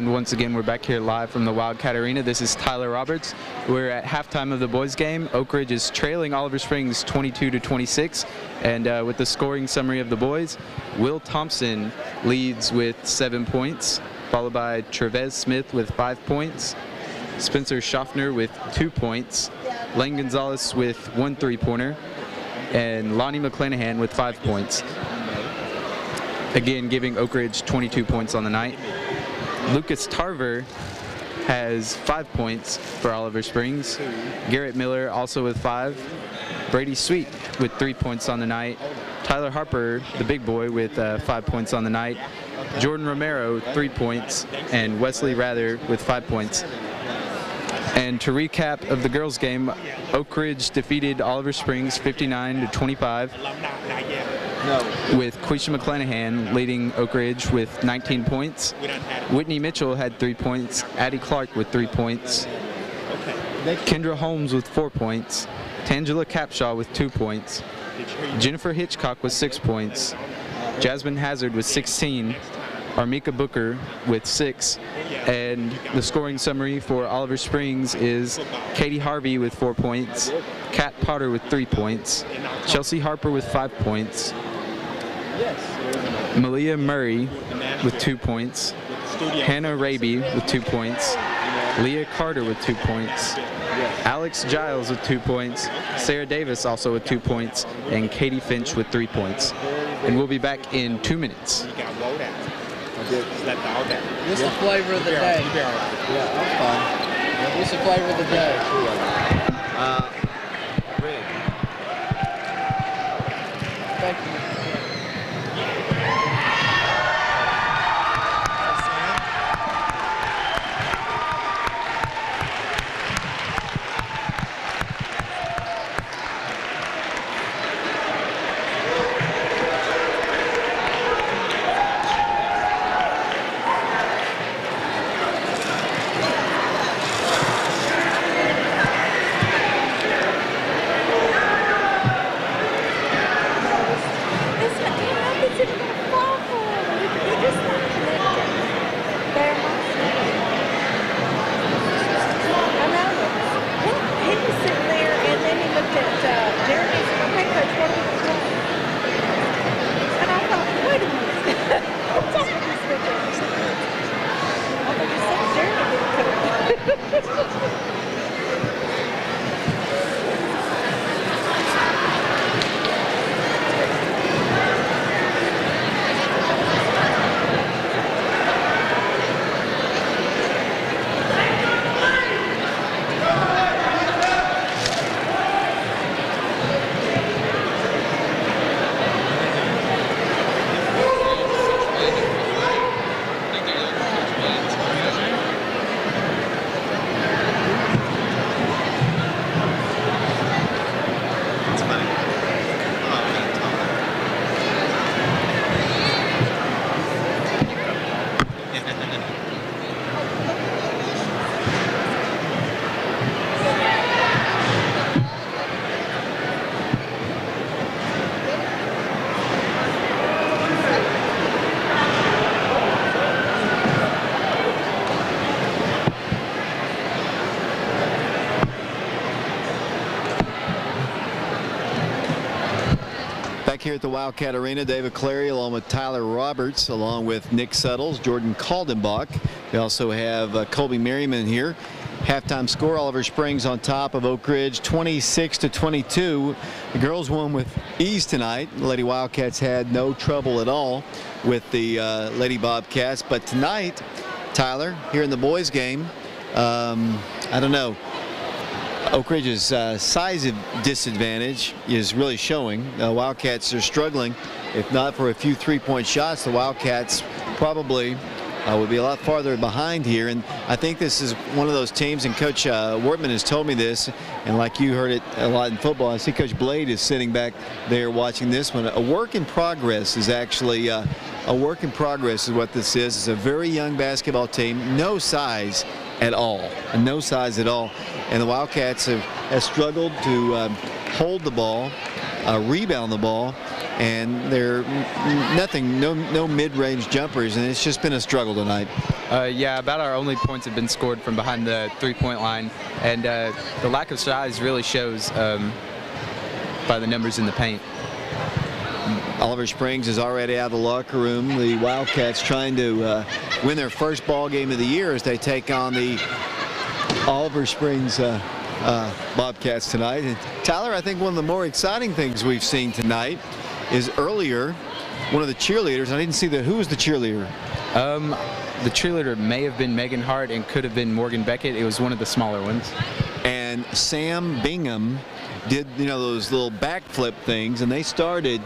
S2: Once again, we're back here live from the Wildcat Arena. This is Tyler Roberts. We're at halftime of the boys game. Oak Ridge is trailing Oliver Springs 22-26. And with the scoring summary of the boys, Will Thompson leads with 7 points, followed by Trevez Smith with 5 points, Spencer Schaffner with 2 points, Lane Gonzalez with 1 3-pointer, and Lonnie McClanahan with 5 points. Again, giving Oak Ridge 22 points on the night. Lucas Tarver has 5 points for Oliver Springs. Garrett Miller also with 5. Brady Sweet with 3 points on the night. Tyler Harper, the big boy, with 5 points on the night. Jordan Romero, 3 points, and Wesley Rather with 5 points. And to recap of the girls' game, Oak Ridge defeated Oliver Springs 59-25, with Quisha McClanahan leading Oak Ridge with 19 points. Whitney Mitchell had 3 points. Addie Clark with 3 points. Kendra Holmes with 4 points. Tangela Capshaw with 2 points. Jennifer Hitchcock with 6 points. Jasmine Hazard with 16. Armika Booker with 6. And the scoring summary for Oliver Springs is Katie Harvey with 4 points. Kat Potter with 3 points. Chelsea Harper with 5 points. Malia Murray with 2 points. Hannah Raby with 2 points. Leah Carter with 2 points. Alex Giles with 2 points. Sarah Davis also with 2 points. And Katie Finch with 3 points. And we'll be back in 2 minutes.
S4: What's the flavor of the day?
S1: Yeah, I'm fine.
S4: What's the flavor of the day?
S1: Red.
S4: Thank you.
S1: Here at the Wildcat Arena, David Clary along with Tyler Roberts, along with Nick Suttles, Jordan Kaldenbach. We also have Colby Merriman here. Halftime score, Oliver Springs on top of Oak Ridge, 26-22. The girls won with ease tonight. The Lady Wildcats had no trouble at all with the Lady Bobcats. But tonight, Tyler, here in the boys game, I don't know. Oak Ridge's size disadvantage is really showing. Wildcats are struggling. If not for a few three-point shots, the Wildcats probably would be a lot farther behind here. And I think this is one of those teams, and Coach Wortman has told me this, and like you heard it a lot in football, I see Coach Blade is sitting back there watching this one. A work in progress is actually a work in progress is what this is. It's a very young basketball team, no size at all, no size at all. And the Wildcats have struggled to hold the ball, rebound the ball, and they're no mid-range jumpers, and it's just been a struggle tonight.
S2: Yeah, about our only points have been scored from behind the three-point line, and the lack of size really shows by the numbers in the paint.
S1: Oliver Springs is already out of the locker room. The Wildcats trying to win their first ball game of the year as they take on the Oliver Springs Bobcats tonight. And Tyler, I think one of the more exciting things we've seen tonight is earlier, one of the cheerleaders, I didn't see who was the cheerleader?
S2: The cheerleader may have been Megan Hart and could have been Morgan Beckett. It was one of the smaller ones.
S1: And Sam Bingham did, those little backflip things, and they started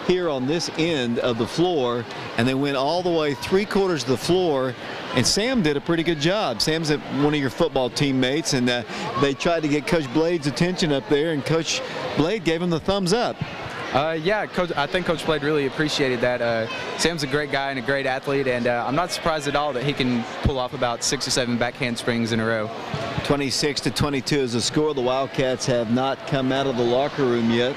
S1: here on this end of the floor, and they went all the way 3/4 of the floor, and Sam did a pretty good job. Sam's one of your football teammates, and they tried to get Coach Blade's attention up there, and Coach Blade gave him the thumbs up.
S2: Yeah, Coach, I think Coach Blade really appreciated that. Sam's a great guy and a great athlete, and I'm not surprised at all that he can pull off about 6 or 7 back handsprings in a row.
S1: 26-22 is the score. The Wildcats have not come out of the locker room yet.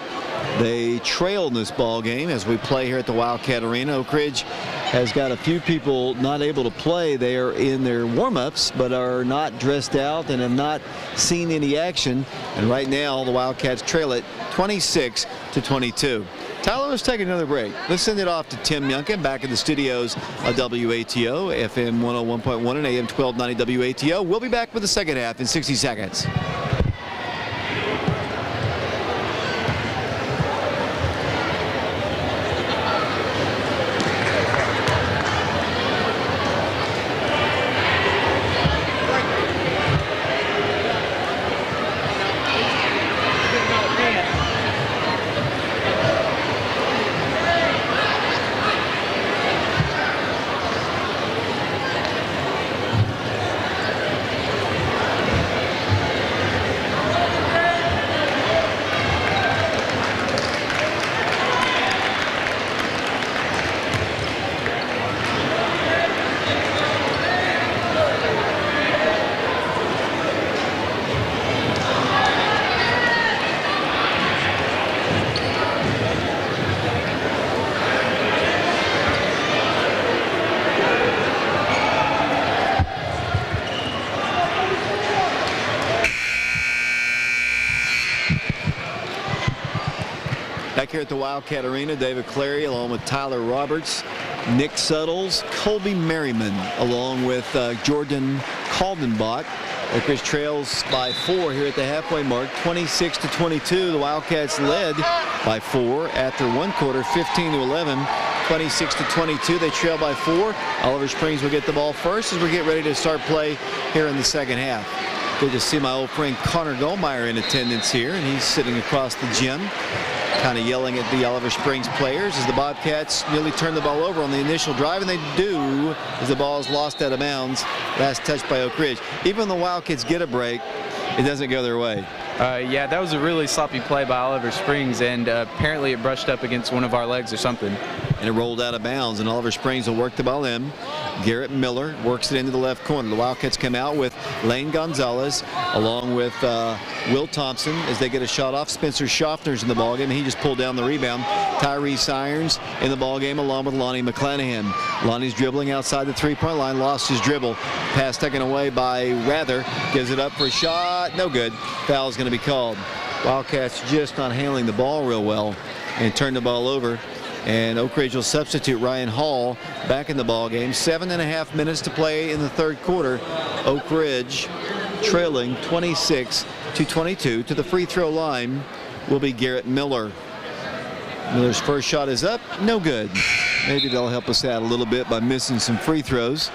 S1: They trail in this ball game as we play here at the Wildcat Arena. Oak Ridge has got a few people not able to play. They are in their warm-ups but are not dressed out and have not seen any action. And right now the Wildcats trail it 26-22. Tyler, let's take another break. Let's send it off to Tim Youngkin back in the studios of WATO, FM 101.1 and AM 1290 WATO. We'll be back with the second half in 60 seconds. Back here at the Wildcat Arena, David Clary along with Tyler Roberts, Nick Suttles, Colby Merriman along with Jordan Caldenbach. Oak Ridge trails by 4 here at the halfway mark, 26-22. The Wildcats led by 4 after one quarter, 15-11. 26-22. They trail by 4. Oliver Springs will get the ball first as we get ready to start play here in the second half. Good to see my old friend Connor Goldmeyer in attendance here, and he's sitting across the gym, kind of yelling at the Oliver Springs players as the Bobcats nearly turn the ball over on the initial drive, and they do as the ball is lost out of bounds. Last touch by Oak Ridge. Even when the Wildcats get a break, it doesn't go their way.
S2: Yeah, that was a really sloppy play by Oliver Springs, and apparently it brushed up against one of our legs or something.
S1: And it rolled out of bounds, and Oliver Springs will work the ball in. Garrett Miller works it into the left corner. The Wildcats come out with Lane Gonzalez along with Will Thompson as they get a shot off. Spencer Schaffner's in the ballgame. He just pulled down the rebound. Tyrese Irons in the ballgame along with Lonnie McClanahan. Lonnie's dribbling outside the three-point line, lost his dribble. Pass taken away by Rather. Gives it up for a shot. No good. Foul is going to be called. Wildcats just not handling the ball real well and turned the ball over. And Oak Ridge will substitute Ryan Hall back in the ball game. 7.5 minutes to play in the third quarter. Oak Ridge trailing 26-22. To the free throw line will be Garrett Miller. Miller's first shot is up, no good. Maybe they'll help us out a little bit by missing some free throws.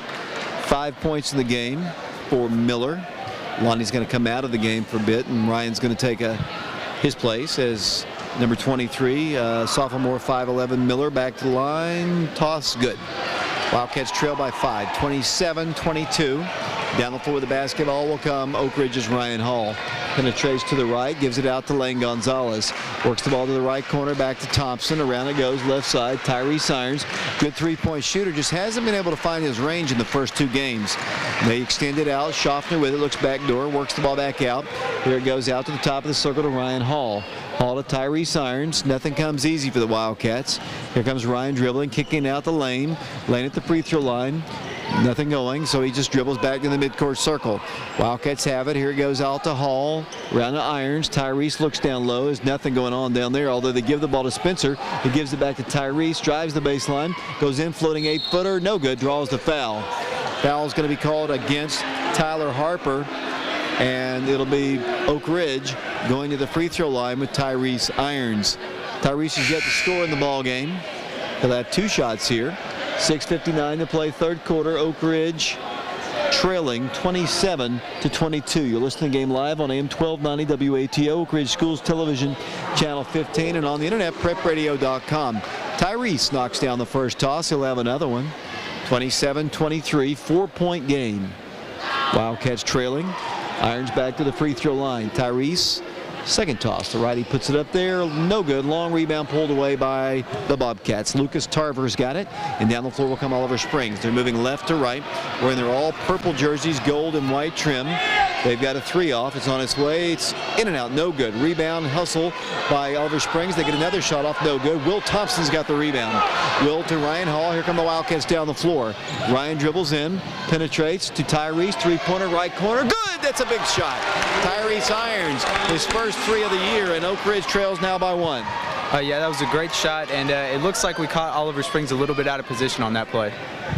S1: 5 points in the game for Miller. Lonnie's going to come out of the game for a bit, and Ryan's going to take his place as number 23, sophomore 5'11" Miller back to the line. Toss good. Wildcats trail by 5, 27-22. Down the floor with the basketball will come Oak Ridge's Ryan Hall. Penetrates to the right, gives it out to Lane Gonzalez. Works the ball to the right corner, back to Thompson. Around it goes, left side. Tyrese Irons, good three-point shooter, just hasn't been able to find his range in the first 2 games. They extend it out. Schaffner with it, looks back door, works the ball back out. Here it goes out to the top of the circle to Ryan Hall. Hall to Tyrese Irons. Nothing comes easy for the Wildcats. Here comes Ryan dribbling, kicking out the lane. Lane at the free throw line. Nothing going, so he just dribbles back to the midcourt circle. Wildcats have it. Here it goes out to Hall. Around to Irons. Tyrese looks down low. There's nothing going on down there, although they give the ball to Spencer. He gives it back to Tyrese. Drives the baseline. Goes in, floating 8-footer. No good. Draws the foul. Foul is going to be called against Tyler Harper. And it'll be Oak Ridge going to the free throw line with Tyrese Irons. Tyrese has yet to score in the ball game. He'll have 2 shots here. 6:59 to play, third quarter. Oak Ridge trailing 27-22. You're listening to the game live on AM 1290 WATO, Oak Ridge Schools Television, Channel 15, and on the internet, prepradio.com. Tyrese knocks down the first toss. He'll have another one. 27-23, 4-point game. Wildcats trailing. Irons back to the free throw line. Tyrese, second toss. The righty puts it up there. No good. Long rebound pulled away by the Bobcats. Lucas Tarver's got it. And down the floor will come Oliver Springs. They're moving left to right. Wearing their all purple jerseys, gold and white trim. They've got a 3 off. It's on its way. It's in and out. No good. Rebound hustle by Oliver Springs. They get another shot off. No good. Will Thompson's got the rebound. Will to Ryan Hall. Here come the Wildcats down the floor. Ryan dribbles in. Penetrates to Tyrese. Three-pointer right corner. Good. That's a big shot. Tyrese Irons, his first 3 of the year, and Oak Ridge trails now by 1.
S2: Yeah, that was a great shot, and it looks like we caught Oliver Springs a little bit out of position on that play.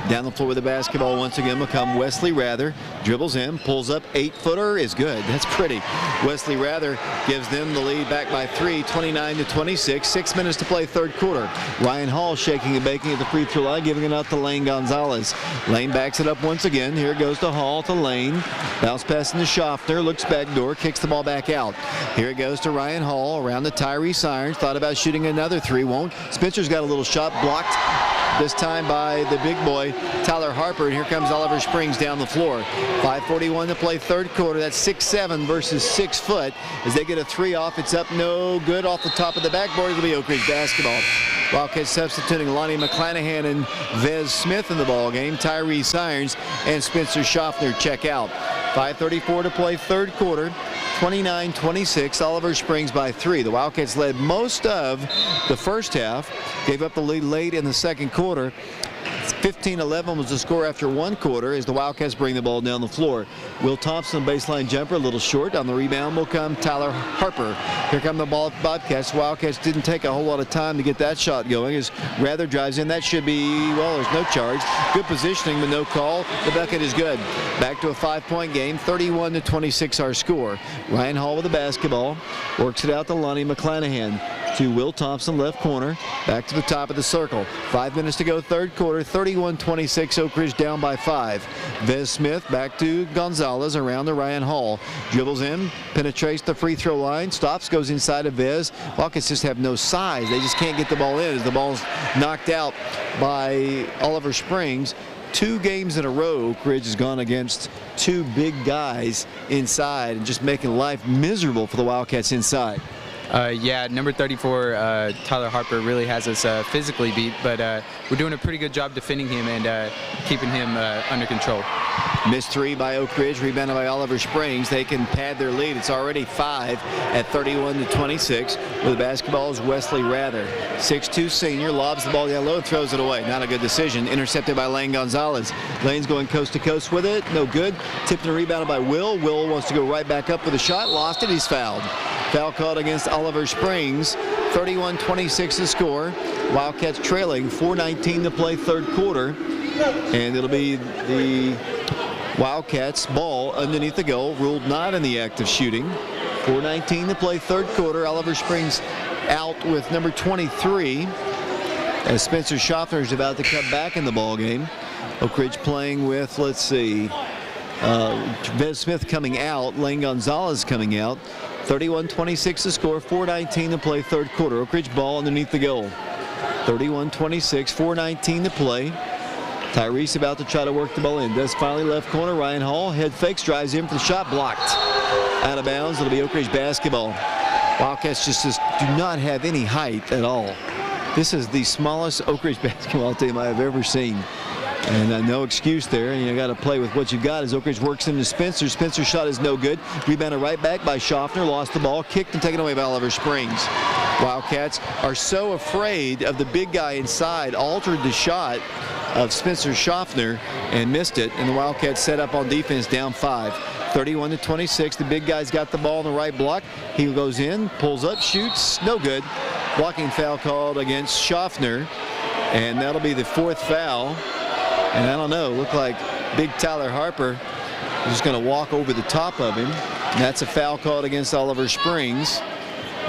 S1: Down the floor with the basketball once again will come Wesley Rather. Dribbles in, pulls up, 8-footer is good. That's pretty. Wesley Rather gives them the lead back by 3, 29-26. 6 minutes to play, third quarter. Ryan Hall shaking and baking at the free throw line, giving it out to Lane Gonzalez. Lane backs it up once again. Here it goes to Hall, to Lane. Bounce pass into Schaffner, looks back door, kicks the ball back out. Here it goes to Ryan Hall around the Tyrese Irons. Thought about shooting another 3, won't. Spencer's got a little shot blocked. This time by the big boy, Tyler Harper. And here comes Oliver Springs down the floor. 5:41 to play, third quarter. That's 6'7" versus 6 foot. As they get a 3 off, it's up no good off the top of the backboard. It'll be Oak Ridge basketball. Wildcats substituting Lonnie McClanahan and Vez Smith in the ball game. Tyrese Irons and Spencer Schaffner check out. 5:34 to play, third quarter. 29-26, Oliver Springs by 3. The Wildcats led most of the first half, gave up the lead late in the second quarter. 15-11 was the score after 1 quarter as the Wildcats bring the ball down the floor. Will Thompson, baseline jumper, a little short. On the rebound will come Tyler Harper. Here come the Bobcats. Wildcats didn't take a whole lot of time to get that shot going as Rather drives in. That should be, well, there's no charge. Good positioning, but no call. The bucket is good. Back to a 5-point game, 31-26 our score. Ryan Hall with the basketball. Works it out to Lonnie McClanahan. To Will Thompson, left corner, back to the top of the circle. 5 minutes to go, third quarter, 31-26, Oak Ridge down by 5. Vez Smith back to Gonzalez around to Ryan Hall. Dribbles in, penetrates the free throw line, stops, goes inside of Vez. Wildcats just have no size. They just can't get the ball in as the ball's knocked out by Oliver Springs. 2 games in a row, Oak Ridge has gone against 2 big guys inside and just making life miserable for the Wildcats inside.
S2: Yeah, number 34, Tyler Harper, really has us physically beat, but we're doing a pretty good job defending him and keeping him under control.
S1: Missed 3 by Oak Ridge, rebounded by Oliver Springs. They can pad their lead. It's already 5 at 31-26. With the basketball is Wesley Rather. 6'2" senior, lobs the ball down low, throws it away. Not a good decision. Intercepted by Lane Gonzalez. Lane's going coast to coast with it. No good. Tipped and rebounded by Will. Will wants to go right back up with a shot. Lost it. He's fouled. Foul called against Oliver Springs. 31-26 the score. Wildcats trailing, 4:19 to play, third quarter. And it'll be the Wildcats ball underneath the goal, ruled not in the act of shooting. 4:19 to play, third quarter. Oliver Springs out with number 23 as Spencer Schaffner is about to come back in the ball game. Oak Ridge playing with, let's see, Vez Smith coming out, Lane Gonzalez coming out. 31-26 to score, 4:19 to play, third quarter. Oak Ridge ball underneath the goal. 31-26, 4:19 to play. Tyrese about to try to work the ball in. Does finally left corner. Ryan Hall head fakes, drives in for the shot, blocked. Out of bounds. It'll be Oak Ridge basketball. Wildcats just do not have any height at all. This is the smallest Oak Ridge basketball team I have ever seen. And no excuse there. And you got to play with what you've got as Oak Ridge works into Spencer. Spencer's shot is no good. Rebounded right back by Schaffner. Lost the ball. Kicked and taken away by Oliver Springs. Wildcats are so afraid of the big guy inside. Altered the shot of Spencer Schaffner and missed it. And the Wildcats set up on defense down 5. 31-26. The big guy's got the ball in the right block. He goes in, pulls up, shoots. No good. Blocking foul called against Schaffner. And that'll be the 4th foul. And I don't know, looked like big Tyler Harper Just going to walk over the top of him. And that's a foul called against Oliver Springs.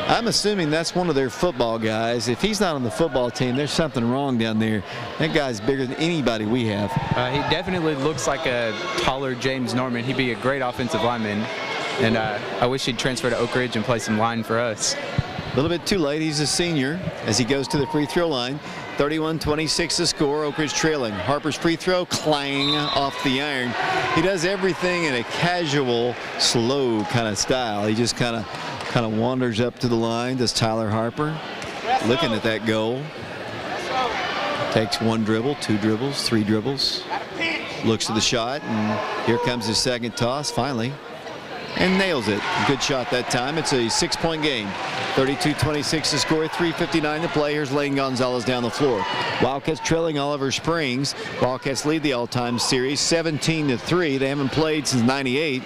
S1: I'm assuming that's one of their football guys. If he's not on the football team, there's something wrong down there. That guy's bigger than anybody we have.
S2: He definitely looks like a taller James Norman. He'd be a great offensive lineman. And I wish he'd transfer to Oak Ridge and play some line for us.
S1: A little bit too late. He's a senior as he goes to the free throw line. 31-26 the score. Oak Ridge trailing. Harper's free throw, clang off the iron. He does everything in a casual, slow kind of style. He just kind of wanders up to the line. Does Tyler Harper, looking at that goal. Takes one dribble, two dribbles, three dribbles. Looks to the shot, and here comes his second toss finally. And nails it. Good shot that time. It's a 6-point game. 32-26 to score, 3:59 to play. Here's Lane Gonzalez down the floor. Wildcats trailing Oliver Springs. Wildcats lead the all-time series 17-3. They haven't played since '98.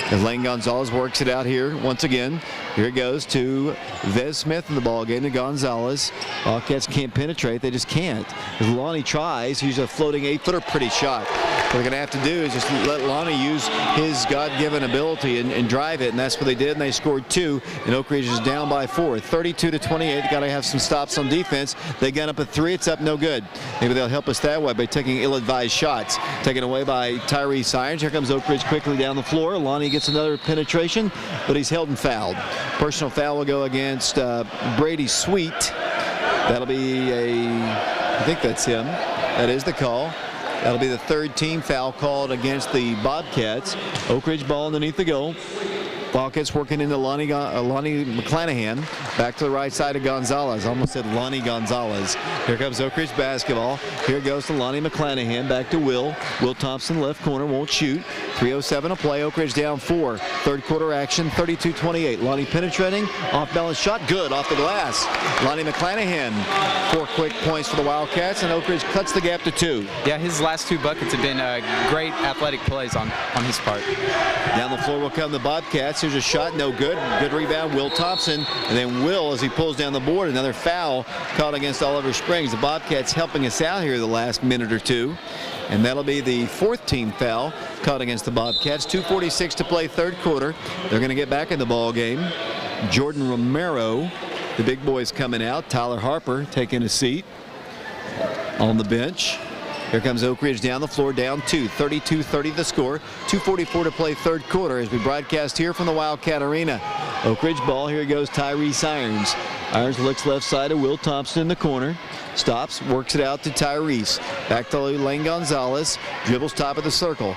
S1: As Lane Gonzalez works it out here once again. Here it goes to Vez Smith in the ball game to Gonzalez. Wildcats can't penetrate. They just can't. As Lonnie tries, he's a floating 8-footer, pretty shot. What they're going to have to do is just let Lonnie use his God-given ability and drive it, and that's what they did, and they scored 2, and Oak Ridge is down by 4. 32-28. They got to have some stops on defense. They got up at 3. It's up no good. Maybe they'll help us that way by taking ill-advised shots. Taken away by Tyrese Irons. Here comes Oak Ridge quickly down the floor. Lonnie gets another penetration, but he's held and fouled. Personal foul will go against Brady Sweet. That'll be I think that's him. That is the call. That'll be the third team foul called against the Bobcats. Oak Ridge ball underneath the goal. Wildcats working into Lonnie McClanahan. Back to the right side of Gonzalez. Almost said Lonnie Gonzalez. Here comes Oak Ridge basketball. Here goes to Lonnie McClanahan. Back to Will. Will Thompson, left corner, won't shoot. 3:07 to play. Oak Ridge down 4. Third quarter action, 32-28. Lonnie penetrating. Off-balance shot. Good. Off the glass. Lonnie McClanahan. 4 quick points for the Wildcats, and Oak Ridge cuts the gap to 2.
S2: Yeah, his last 2 buckets have been great athletic plays on his part.
S1: Down the floor will come the Bobcats. Here's a shot, no good. Good rebound, Will Thompson. And then Will, as he pulls down the board, another foul called against Oliver Springs. The Bobcats helping us out here the last minute or two. And that'll be the 4th team foul called against the Bobcats. 2:46 to play, third quarter. They're going to get back in the ball game. Jordan Romero, the big boys coming out. Tyler Harper taking a seat on the bench. Here comes Oak Ridge down the floor, down 2, 32-30 the score. 2:44 to play third quarter as we broadcast here from the Wildcat Arena. Oak Ridge ball, here goes Tyrese Irons. Irons looks left side of Will Thompson in the corner. Stops, works it out to Tyrese. Back to Lane Gonzalez, dribbles top of the circle.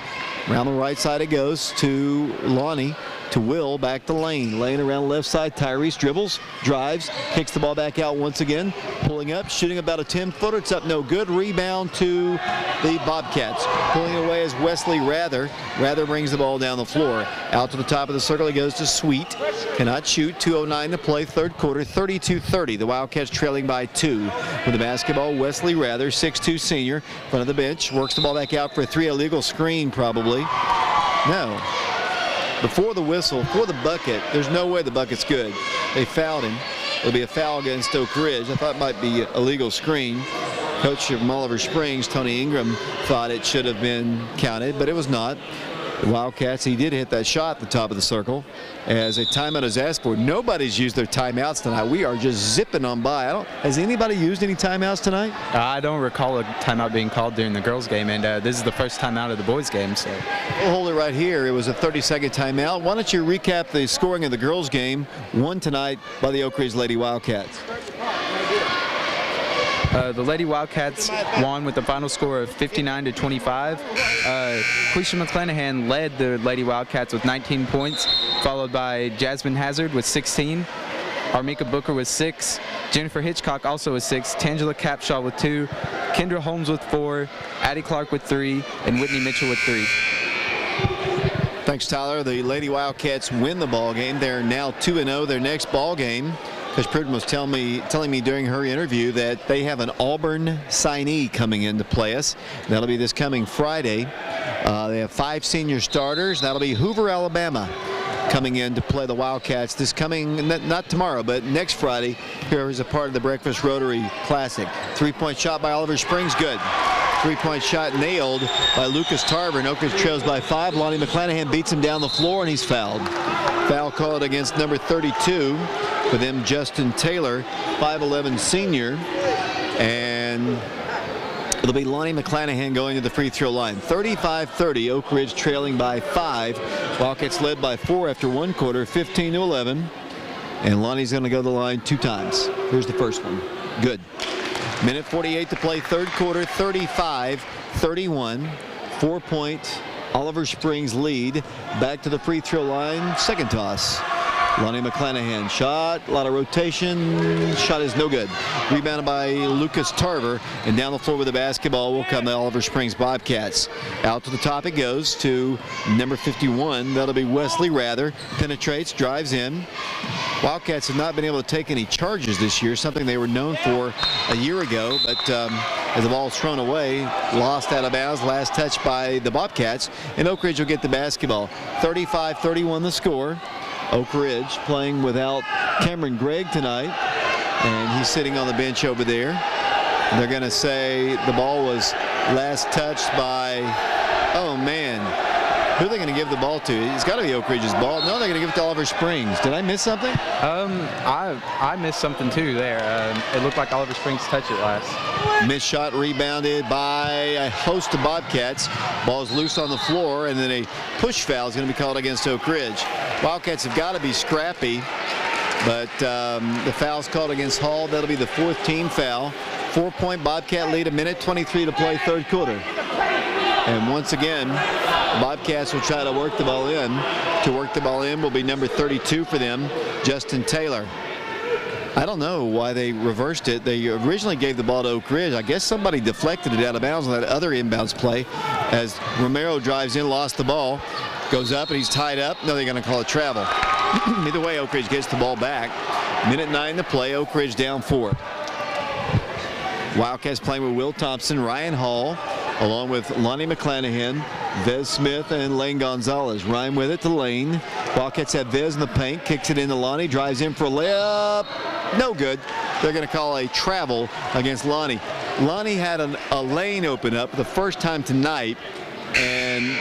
S1: Around the right side it goes to Lonnie. To Will, back to Lane. Lane around left side. Tyrese dribbles, drives, kicks the ball back out once again. Pulling up, shooting about a 10-footer. It's up no good. Rebound to the Bobcats. Pulling it away is Wesley Rather. Rather brings the ball down the floor. Out to the top of the circle. He goes to Sweet. Cannot shoot. 2:09 to play. Third quarter. 32-30. The Wildcats trailing by 2. With the basketball, Wesley Rather, 6'2 senior, front of the bench. Works the ball back out for a 3. Illegal screen probably. No. Before the whistle, for the bucket, there's no way the bucket's good. They fouled him. It'll be a foul against Oak Ridge. I thought it might be a legal screen. Coach of Oliver Springs, Tony Ingram, thought it should have been counted, but it was not. The Wildcats, he did hit that shot at the top of the circle as a timeout is asked for. Nobody's used their timeouts tonight. We are just zipping on by. Has anybody used any timeouts tonight?
S2: I don't recall a timeout being called during the girls' game, and this is the first timeout of the boys' game. So
S1: we'll hold it right here. It was a 30-second timeout. Why don't you recap the scoring of the girls' game, won tonight by the Oak Ridge Lady Wildcats?
S2: The Lady Wildcats won with the final score of 59-25. Quisha McClanahan led the Lady Wildcats with 19 points, followed by Jasmine Hazard with 16. Armika Booker with 6. Jennifer Hitchcock also with 6. Tangela Capshaw with 2. Kendra Holmes with 4. Addie Clark with 3. And Whitney Mitchell with 3.
S1: Thanks, Tyler. The Lady Wildcats win the ball game. They're now 2-0 their next ball game. Coach Pruden was telling me during her interview that they have an Auburn signee coming in to play us. That'll be this coming Friday. They have 5 senior starters. That'll be Hoover, Alabama, coming in to play the Wildcats this coming, not tomorrow, but next Friday, here as a part of the Breakfast Rotary Classic. 3-point shot by Oliver Springs, good. Three-point shot nailed by Lucas Tarver, and Oak Ridge trails by 5. Lonnie McClanahan beats him down the floor, and he's fouled. Foul called against number 32 for them, Justin Taylor, 5'11 senior. And it'll be Lonnie McClanahan going to the free throw line. 35-30, Oak Ridge trailing by 5. Wildcats led by 4 after one quarter, 15-11. And Lonnie's going to go to the line 2 times. Here's the first one. Good. Minute 48 to play, third quarter, 35-31. 4-point Oliver Springs lead. Back to the free throw line, second toss. Lonnie McClanahan shot, a lot of rotation, shot is no good. Rebounded by Lucas Tarver, and down the floor with the basketball will come the Oliver Springs Bobcats. Out to the top it goes to number 51, that'll be Wesley Rather. Penetrates, drives in. Wildcats have not been able to take any charges this year, something they were known for a year ago, but as the ball's thrown away, lost out of bounds, last touch by the Bobcats, and Oak Ridge will get the basketball. 35-31 the score. Oak Ridge playing without Cameron Gregg tonight, and he's sitting on the bench over there. They're going to say the ball was last touched by, oh man, who are they going to give the ball to? It's got to be Oak Ridge's ball. No, they're going to give it to Oliver Springs. Did I miss something?
S2: I missed something too there. It looked like Oliver Springs touched it last.
S1: Missed shot rebounded by a host of Bobcats. Ball's loose on the floor, and then a push foul is going to be called against Oak Ridge. Wildcats have got to be scrappy, but the foul's called against Hall. That'll be the 4th team foul. 4-point Bobcat lead, a minute 23 to play, third quarter. And once again, Bobcats will try to work the ball in. To work the ball in will be number 32 for them, Justin Taylor. I don't know why they reversed it. They originally gave the ball to Oak Ridge. I guess somebody deflected it out of bounds on that other inbounds play as Romero drives in, lost the ball, goes up, and he's tied up. No, they're going to call it travel. Either way, Oak Ridge gets the ball back. Minute 9 to play. Oak Ridge down 4. Wildcats playing with Will Thompson, Ryan Hall, along with Lonnie McClanahan, Vez Smith, and Lane Gonzalez. Ryan with it to Lane. Wildcats have Vez in the paint, kicks it into Lonnie, drives in for a layup. No good. They're going to call a travel against Lonnie. Lonnie had a lane open up the first time tonight, and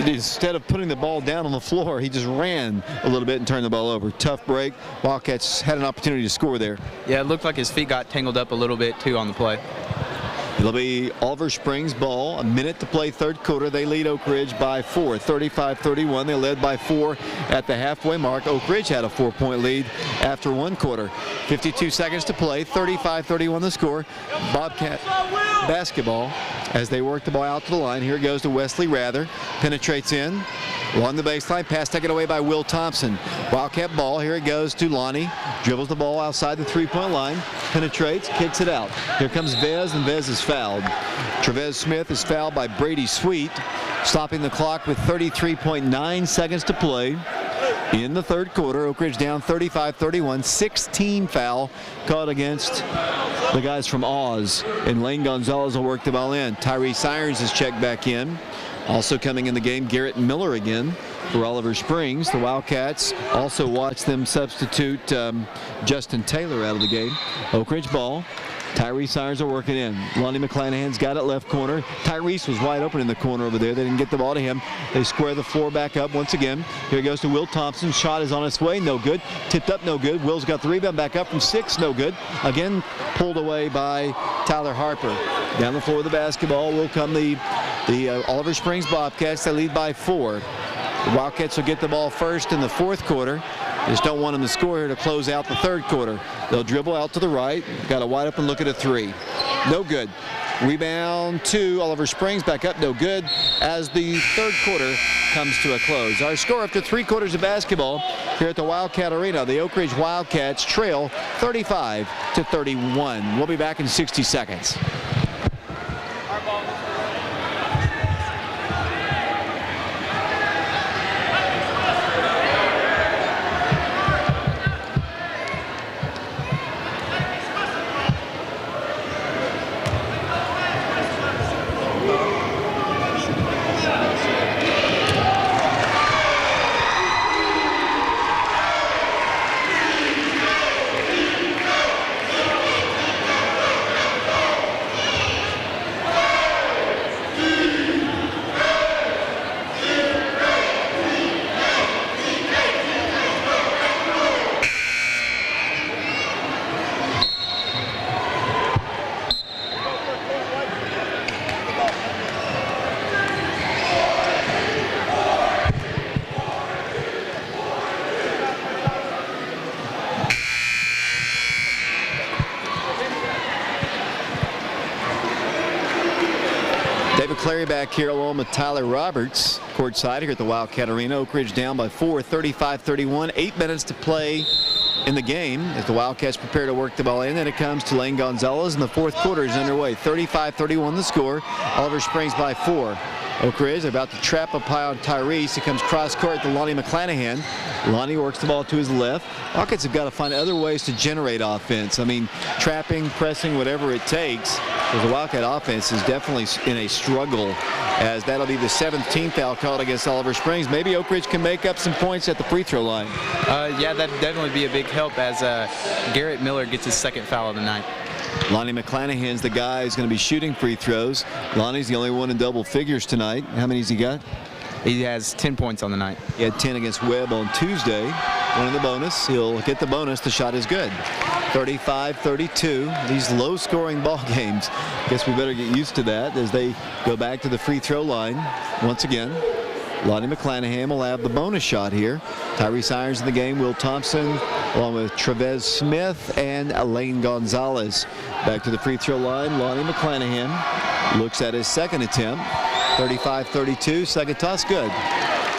S1: instead of putting the ball down on the floor, he just ran a little bit and turned the ball over. Tough break. Wildcats had an opportunity to score there.
S2: Yeah, it looked like his feet got tangled up a little bit too on the play.
S1: It'll be Oliver Springs ball. A minute to play, third quarter. They lead Oak Ridge by 4, 35-31. They led by 4 at the halfway mark. Oak Ridge had a 4-point lead after one quarter. 52 seconds to play, 35-31 the score. Bobcat basketball as they work the ball out to the line. Here it goes to Wesley Rather. Penetrates in. Along the baseline, pass taken away by Will Thompson. Wildcat ball, here it goes to Lonnie. Dribbles the ball outside the three-point line. Penetrates, kicks it out. Here comes Vez, and Vez is fouled. Trevez Smith is fouled by Brady Sweet, stopping the clock with 33.9 seconds to play. In the third quarter, Oak Ridge down 35-31, 6-team foul called against the guys from Oz. And Lane Gonzalez will work the ball in. Tyrese Irons is checked back in. Also coming in the game, Garrett Miller again for Oliver Springs. The Wildcats also watch them substitute Justin Taylor out of the game. Oak Ridge ball. Tyrese Irons are working in. Lonnie McClanahan's got it left corner. Tyrese was wide open in the corner over there. They didn't get the ball to him. They square the floor back up once again. Here it goes to Will Thompson. Shot is on its way. No good. Tipped up. No good. Will's got the rebound back up from 6. No good. Again pulled away by Tyler Harper. Down the floor with the basketball will come the Oliver Springs Bobcats. They lead by 4. The Wildcats will get the ball first in the fourth quarter. They just don't want them to score here to close out the third quarter. They'll dribble out to the right. Got a wide open look at a 3. No good. Rebound to Oliver Springs. Back up. No good as the third quarter comes to a close. Our score after 3 quarters of basketball here at the Wildcat Arena. The Oak Ridge Wildcats trail 35-31. We'll be back in 60 seconds. David Clary back here along with Tyler Roberts, courtside here at the Wildcat Arena. Oak Ridge down by 4, 35-31. 8 minutes to play in the game as the Wildcats prepare to work the ball in. Then it comes to Lane Gonzalez, and the fourth quarter is underway. 35-31 the score. Oliver Springs by 4. Oak Ridge about to trap up high on Tyrese. He comes cross court to Lonnie McClanahan. Lonnie works the ball to his left. Wildcats have got to find other ways to generate offense. I mean, trapping, pressing, whatever it takes. Because the Wildcat offense is definitely in a struggle, as that'll be the 7th team foul called against Oliver Springs. Maybe Oak Ridge can make up some points at the free throw line.
S2: Yeah, that'd definitely be a big help as Garrett Miller gets his 2nd foul of the night.
S1: Lonnie McClanahan's the guy who's going to be shooting free throws. Lonnie's the only one in double figures tonight. How many's he got?
S2: He has 10 points on the night.
S1: He had 10 against Webb on Tuesday. One in the bonus. He'll get the bonus. The shot is good. 35-32. These low-scoring ball games. Guess we better get used to that as they go back to the free throw line once again. Lonnie McClanahan will have the bonus shot here. Tyrese Irons in the game. Will Thompson along with Trevez Smith and Lane Gonzalez. Back to the free throw line. Lonnie McClanahan looks at his 2nd attempt. 35-32. Second toss good.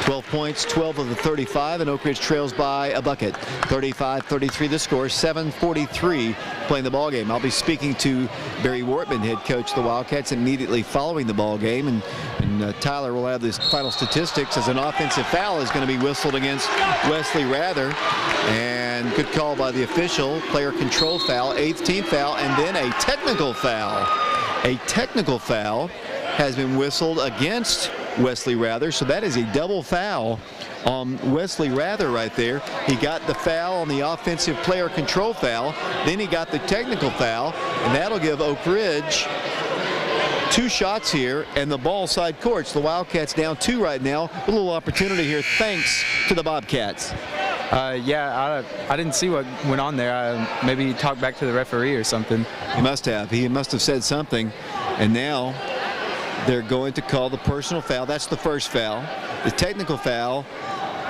S1: 12 points, 12 of the 35, and Oak Ridge trails by a bucket. 35-33 the score. 7:43 playing the ball game. I'll be speaking to Barry Wortman, head coach of the Wildcats, immediately following the ball game, and Tyler will have the final statistics as an offensive foul is going to be whistled against Wesley Rather, and good call by the official. Player control foul, 8th team foul, and then a technical foul. A technical foul has been whistled against Wesley Rather, so that is a double foul on Wesley Rather right there. He got the foul on the offensive player control foul, then he got the technical foul, and that'll give Oak Ridge 2 shots here, and the ball side courts. The Wildcats down 2 right now. A little opportunity here thanks to the Bobcats.
S2: Yeah, I didn't see what went on there. Maybe he talked back to the referee or something.
S1: He must have. He must have said something, and now they're going to call the personal foul. That's the first foul. The technical foul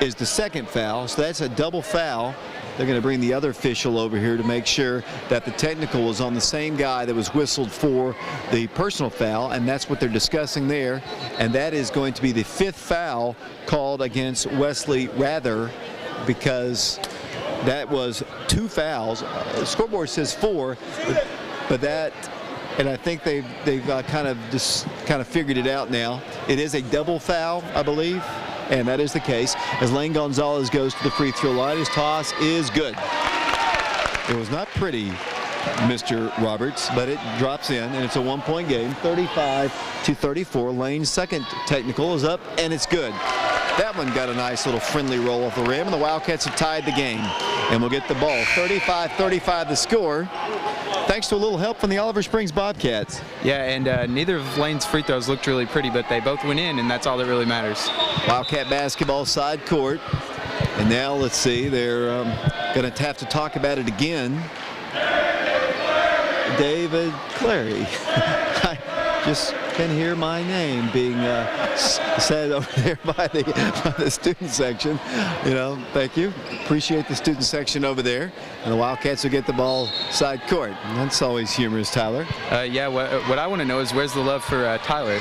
S1: is the 2nd foul, so that's a double foul. They're going to bring the other official over here to make sure that the technical was on the same guy that was whistled for the personal foul, and that's what they're discussing there. And that is going to be the 5th foul called against Wesley Rather, because that was 2 fouls. The scoreboard says 4, but that. And I think they've kind of figured it out now. It is a double foul, I believe, and that is the case. As Lane Gonzalez goes to the free throw line, his toss is good. It was not pretty, Mr. Roberts, but it drops in, and it's a 1-point game, 35-34. Lane's 2nd technical is up, and it's good. That one got a nice little friendly roll off the rim, and the Wildcats have tied the game. And we'll get the ball. 35-35 the score, thanks to a little help from the Oliver Springs Bobcats.
S2: Yeah, and neither of Lane's free throws looked really pretty, but they both went in, and that's all that really matters.
S1: Wildcat basketball side court. And now let's see, they're going to have to talk about it again. David Clary. I just can hear my name being said over there by the student section. You know, thank you. Appreciate the student section over there. And the Wildcats will get the ball side court. And that's always humorous, Tyler.
S2: Yeah, what I want to know is where's the love for Tyler?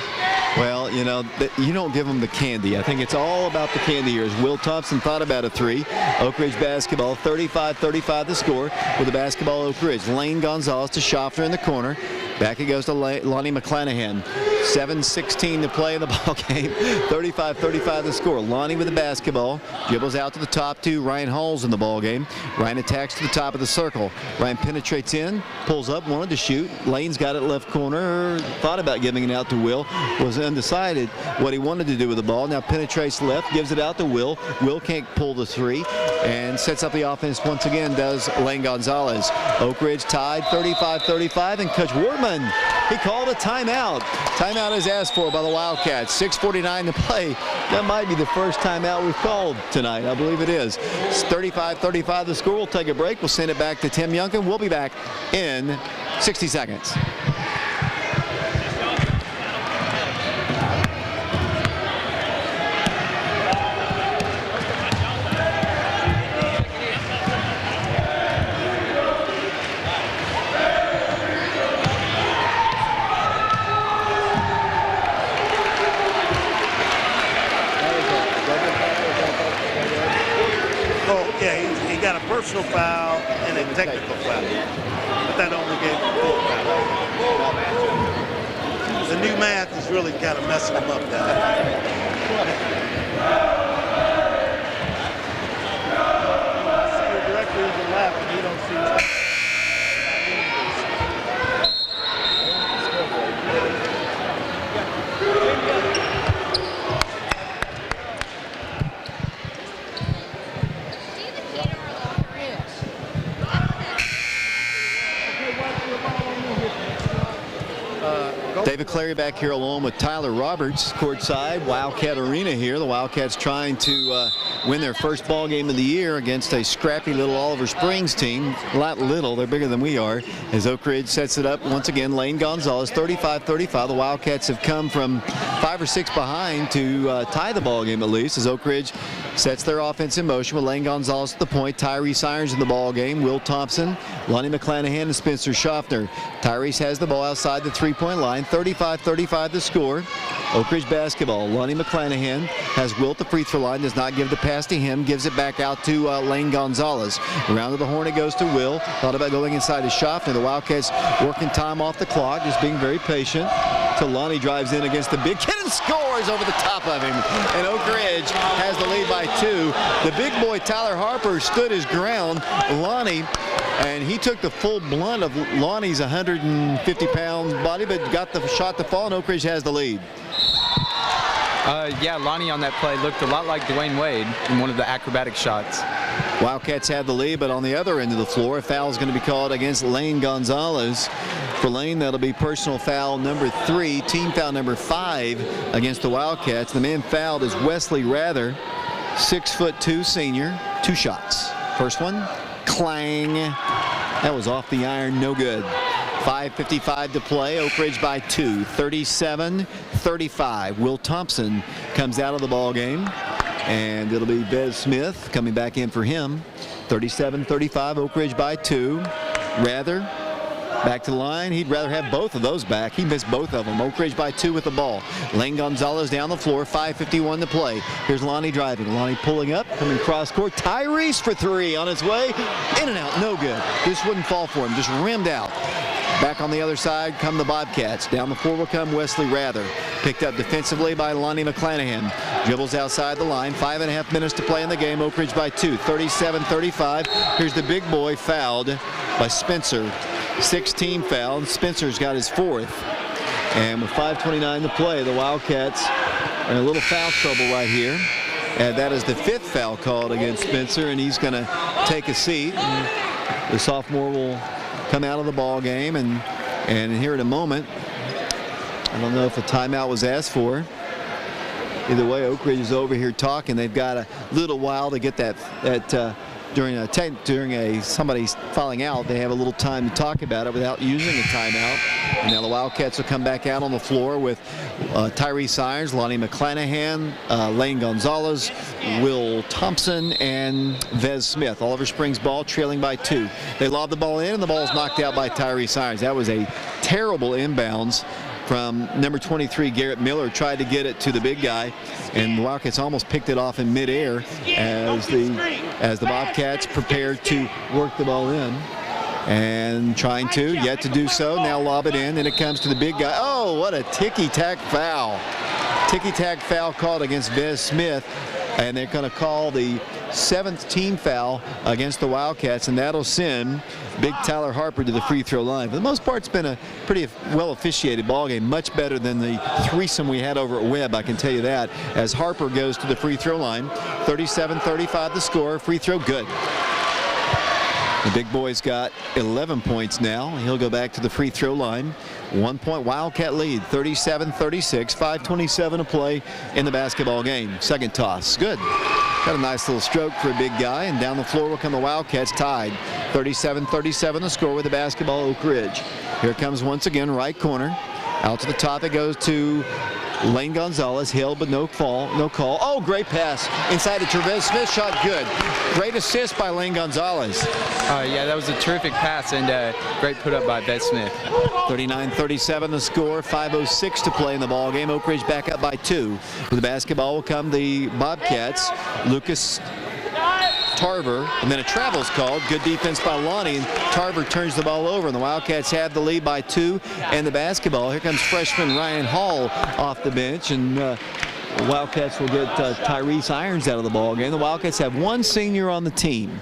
S1: Well, you know, you don't give them the candy. I think it's all about the candy here. As Will Thompson thought about a 3. Oak Ridge basketball, 35-35 the score with the basketball Oak Ridge. Lane Gonzalez to Schaffner in the corner. Back it goes to Lonnie McClanahan. 7:16 to play in the ball game. 35-35 the score. Lonnie with the basketball. Dribbles out to the top 2. Ryan Hall's in the ball game. Ryan attacks to the top of the circle. Ryan penetrates in, pulls up, wanted to shoot. Lane's got it left corner. Thought about giving it out to Will. Was undecided what he wanted to do with the ball. Now penetrates left, gives it out to Will. Will can't pull the 3 and sets up the offense once again, does Lane Gonzalez. Oak Ridge tied 35-35, and Coach Wortman, he called a timeout. Timeout is asked for by the Wildcats. 6:49 to play. That might be the first timeout we've called tonight. I believe it is. It's 35-35 the score. We'll take a break. We'll send it back to Tim Youngkin. We'll be back in 60 seconds.
S5: personal foul and a technical foul. But that only gave him 4 fouls. The new math is really kind of messing him up down there. See the director is laughing. You don't see that.
S1: David Clary back here along with Tyler Roberts, courtside, Wildcat Arena here. The Wildcats trying to win their first ball game of the year against a scrappy little Oliver Springs team. A lot little, they're bigger than we are. As Oak Ridge sets it up once again, Lane Gonzalez, 35-35. The Wildcats have come from 5 or 6 behind to tie the ball game at least, as Oak Ridge sets their offense in motion with Lane Gonzalez at the point. Tyrese Irons in the ball game. Will Thompson, Lonnie McClanahan, and Spencer Schaffner. Tyrese has the ball outside the three-point line. 35-35 the score. Oak Ridge basketball. Lonnie McClanahan has Wilt the free throw line. Does not give the pass to him. Gives it back out to Lane Gonzalez. Around to the horn it goes to Will. Thought about going inside to Schaffner. The Wildcats working time off the clock. Just being very patient. Till Lonnie drives in against the big kid and scores over the top of him. And Oak Ridge has the lead by 2. The big boy Tyler Harper stood his ground. Lonnie, and he took the full blunt of Lonnie's 150-pound body, but got the shot to fall, and Oak Ridge has the lead.
S2: Yeah, Lonnie on that play looked a lot like Dwayne Wade in one of the acrobatic shots.
S1: Wildcats have the lead, but on the other end of the floor, a foul is going to be called against Lane Gonzalez. For Lane, that'll be personal foul number 3, team foul number 5 against the Wildcats. The man fouled is Wesley Rather, 6'2" senior. 2 shots. First one, clang. That was off the iron, no good. 5:55 to play. Oak Ridge by 2, 37-35. Will Thompson comes out of the ball game, and it'll be Vez Smith coming back in for him. 37-35. Oak Ridge by 2. Rather back to the line. He'd rather have both of those back. He missed both of them. Oak Ridge by 2 with the ball. Lane Gonzalez down the floor. 5:51 to play. Here's Lonnie driving. Lonnie pulling up, coming cross court. Tyrese for 3 on his way. In and out, no good. This wouldn't fall for him. Just rimmed out. Back on the other side come the Bobcats. Down the floor will come Wesley Rather. Picked up defensively by Lonnie McClanahan. Dribbles outside the line. 5.5 minutes to play in the game. Oak Ridge by 2. 37-35. Here's the big boy fouled by Spencer. 16 fouled. Spencer's got his 4th. And with 5:29 to play, the Wildcats are in a little foul trouble right here. And that is the 5th foul called against Spencer, and he's going to take a seat. And the sophomore will come out of the ball game, and here in a moment, I don't know if a timeout was asked for. Either way, Oak Ridge is over here talking. They've got a little while to get that during somebody's falling out. They have a little time to talk about it without using a timeout. And now the Wildcats will come back out on the floor with Tyrese Irons, Lonnie McClanahan, Lane Gonzalez, Will Thompson, and Vez Smith. Oliver Springs ball trailing by 2. They lob the ball in, and the ball is knocked out by Tyrese Irons. That was a terrible inbounds from number 23, Garrett Miller. Tried to get it to the big guy, and the Wildcats almost picked it off in midair as the Bobcats prepared to work the ball in. And trying to, yet to do so. Now lob it in, and it comes to the big guy. Oh, what a ticky-tack foul. Ticky-tack foul called against Vez Smith, and they're going to call the 7th team foul against the Wildcats, and that'll send big Tyler Harper to the free throw line. For the most part, it's been a pretty well officiated ball game, much better than the threesome we had over at Webb, I can tell you that, as Harper goes to the free throw line. 37-35 the score. Free throw good. The big boy's got 11 points now. He'll go back to the free throw line. 1-point Wildcat lead, 37-36, 5:27 to play in the basketball game. Second toss, good. Got a nice little stroke for a big guy, and down the floor will come the Wildcats tied. 37-37 the score with the basketball, Oak Ridge. Here comes once again right corner. Out to the top it goes to Lane Gonzalez. Hill, but no call. Oh, great pass inside the Trevez Smith shot, good. Great assist by Lane Gonzalez.
S2: Yeah, that was a terrific pass, and great put up by Vez Smith.
S1: 39-37 the score. 5:06 to play in the ball game. Oak Ridge back up by 2. With the basketball will come the Bobcats. Lucas Tarver, and then a travel's called. Good defense by Lonnie, and Tarver turns the ball over, and the Wildcats have the lead by 2 and the basketball. Here comes freshman Ryan Hall off the bench, and the Wildcats will get Tyrese Irons out of the ball game. The Wildcats have one senior on the team.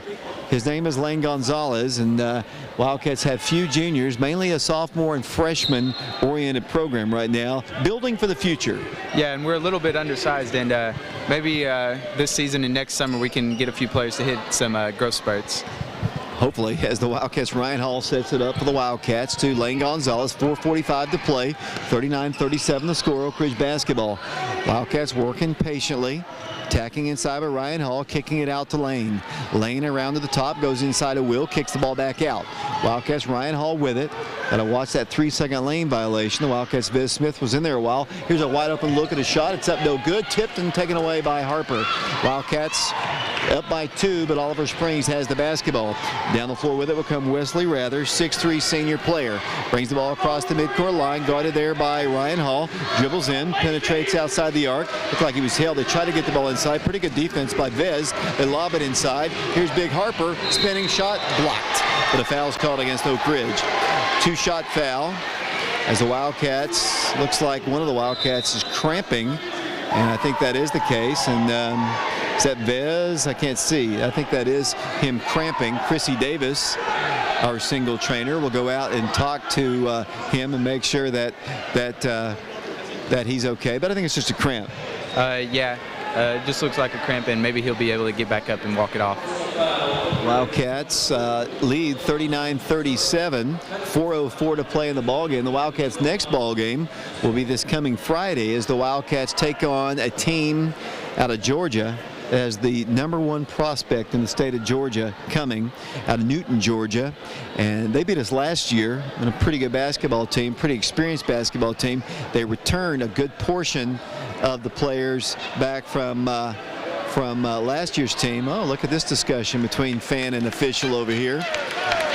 S1: His name is Lane Gonzalez, and Wildcats have few juniors, mainly a sophomore and freshman-oriented program right now, building for the future.
S2: Yeah, and we're a little bit undersized, and maybe this season and next summer we can get a few players to hit some growth spurts.
S1: Hopefully, as the Wildcats, Ryan Hall sets it up for the Wildcats to Lane Gonzalez. 4:45 to play, 39-37 the score. Oak Ridge basketball. Wildcats working patiently, attacking inside by Ryan Hall, kicking it out to Lane. Lane around to the top, goes inside of Will, kicks the ball back out. Wildcats, Ryan Hall with it. Gotta watch that 3-second lane violation. The Wildcats, Viz Smith was in there a while. Here's a wide open look at a shot. It's up no good. Tipped and taken away by Harper. Wildcats up by 2, but Oliver Springs has the basketball. Down the floor with it will come Wesley Rather, 6'3" senior player. Brings the ball across the midcourt line, guarded there by Ryan Hall. Dribbles in, penetrates outside the arc. Looked like he was held. They try to get the ball inside. Pretty good defense by Vez. They lob it inside. Here's Big Harper, spinning shot, blocked. But a foul's called against Oak Ridge. 2-shot foul as the Wildcats, looks like one of the Wildcats is cramping, and I think that is the case. And is that Vez? I can't see. I think that is him cramping. Chrissy Davis, our single trainer, will go out and talk to him and make sure that he's okay. But I think it's just a cramp.
S2: Yeah, it just looks like a cramp, and maybe he'll be able to get back up and walk it off.
S1: Wildcats lead 39-37. 4:04 to play in the ball game. The Wildcats' next ball game will be this coming Friday as the Wildcats take on a team out of Georgia as the #1 prospect in the state of Georgia, coming out of Newton, Georgia. And they beat us last year in a pretty good basketball team, pretty experienced basketball team. They returned a good portion of the players back from last year's team. Oh, look at this discussion between fan and official over here.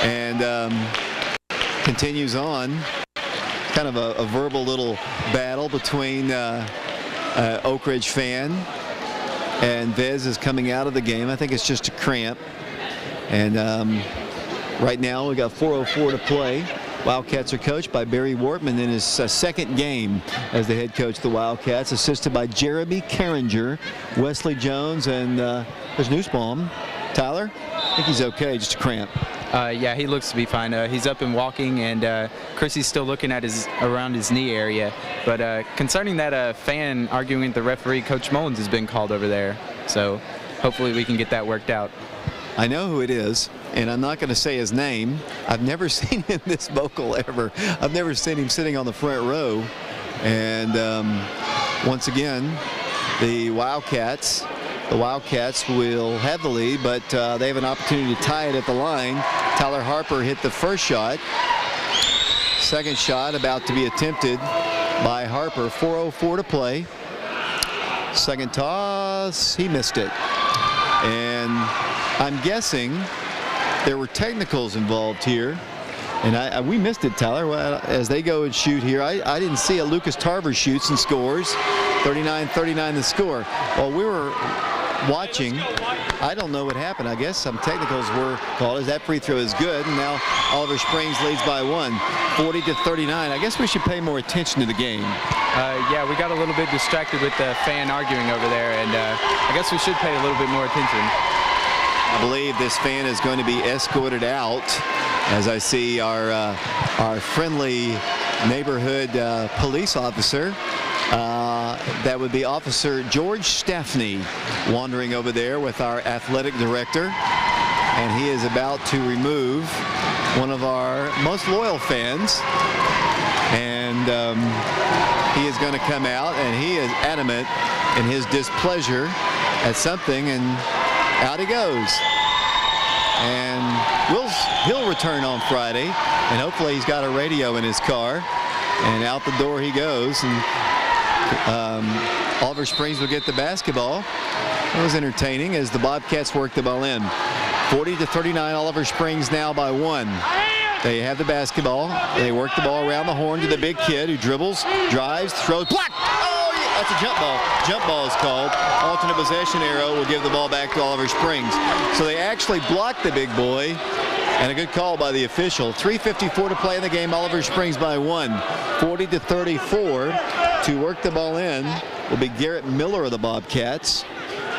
S1: And continues on. Kind of a verbal little battle between Oak Ridge fan and Vez is coming out of the game. I think it's just a cramp. And right now we got 4:04 to play. Wildcats are coached by Barry Wortman in his second game as the head coach of the Wildcats, assisted by Jeremy Carringer, Wesley Jones, and there's Nussbaum. Tyler, I think he's okay, just a cramp.
S2: Yeah, he looks to be fine. He's up and walking, and Chrissy's still looking at around his knee area. But concerning that fan arguing with the referee, Coach Mullins has been called over there. So hopefully we can get that worked out.
S1: I know who it is, and I'm not going to say his name. I've never seen him this vocal ever. I've never seen him sitting on the front row. And once again, the Wildcats will have the lead, but they have an opportunity to tie it at the line. Tyler Harper hit the first shot. Second shot about to be attempted by Harper. 4:04 to play. Second toss, he missed it. And I'm guessing there were technicals involved here. And we missed it, Tyler, as they go and shoot here. I didn't see it. Lucas Tarver shoots and scores. 39-39 the score. Well, we were watching. I don't know what happened. I guess some technicals were called as that free throw is good. And now Oliver Springs leads by 1, 40-39. I guess we should pay more attention to the game.
S2: Yeah, we got a little bit distracted with the fan arguing over there, and I guess we should pay a little bit more attention.
S1: I believe this fan is going to be escorted out as I see our friendly neighborhood police officer. That would be Officer George Stepney wandering over there with our athletic director. And he is about to remove one of our most loyal fans. And he is going to come out, and he is adamant in his displeasure at something, and out he goes. And he'll return on Friday, and hopefully he's got a radio in his car, and out the door he goes. And Oliver Springs will get the basketball. It was entertaining as the Bobcats work the ball in. 40-39, Oliver Springs now by 1. They have the basketball. They work the ball around the horn to the big kid who dribbles, drives, throws, block. That's a jump ball. Jump ball is called. Alternate possession arrow will give the ball back to Oliver Springs. So they actually blocked the big boy, and a good call by the official. 3:54 to play in the game. Oliver Springs by 1, 40-34. To work the ball in will be Garrett Miller of the Bobcats.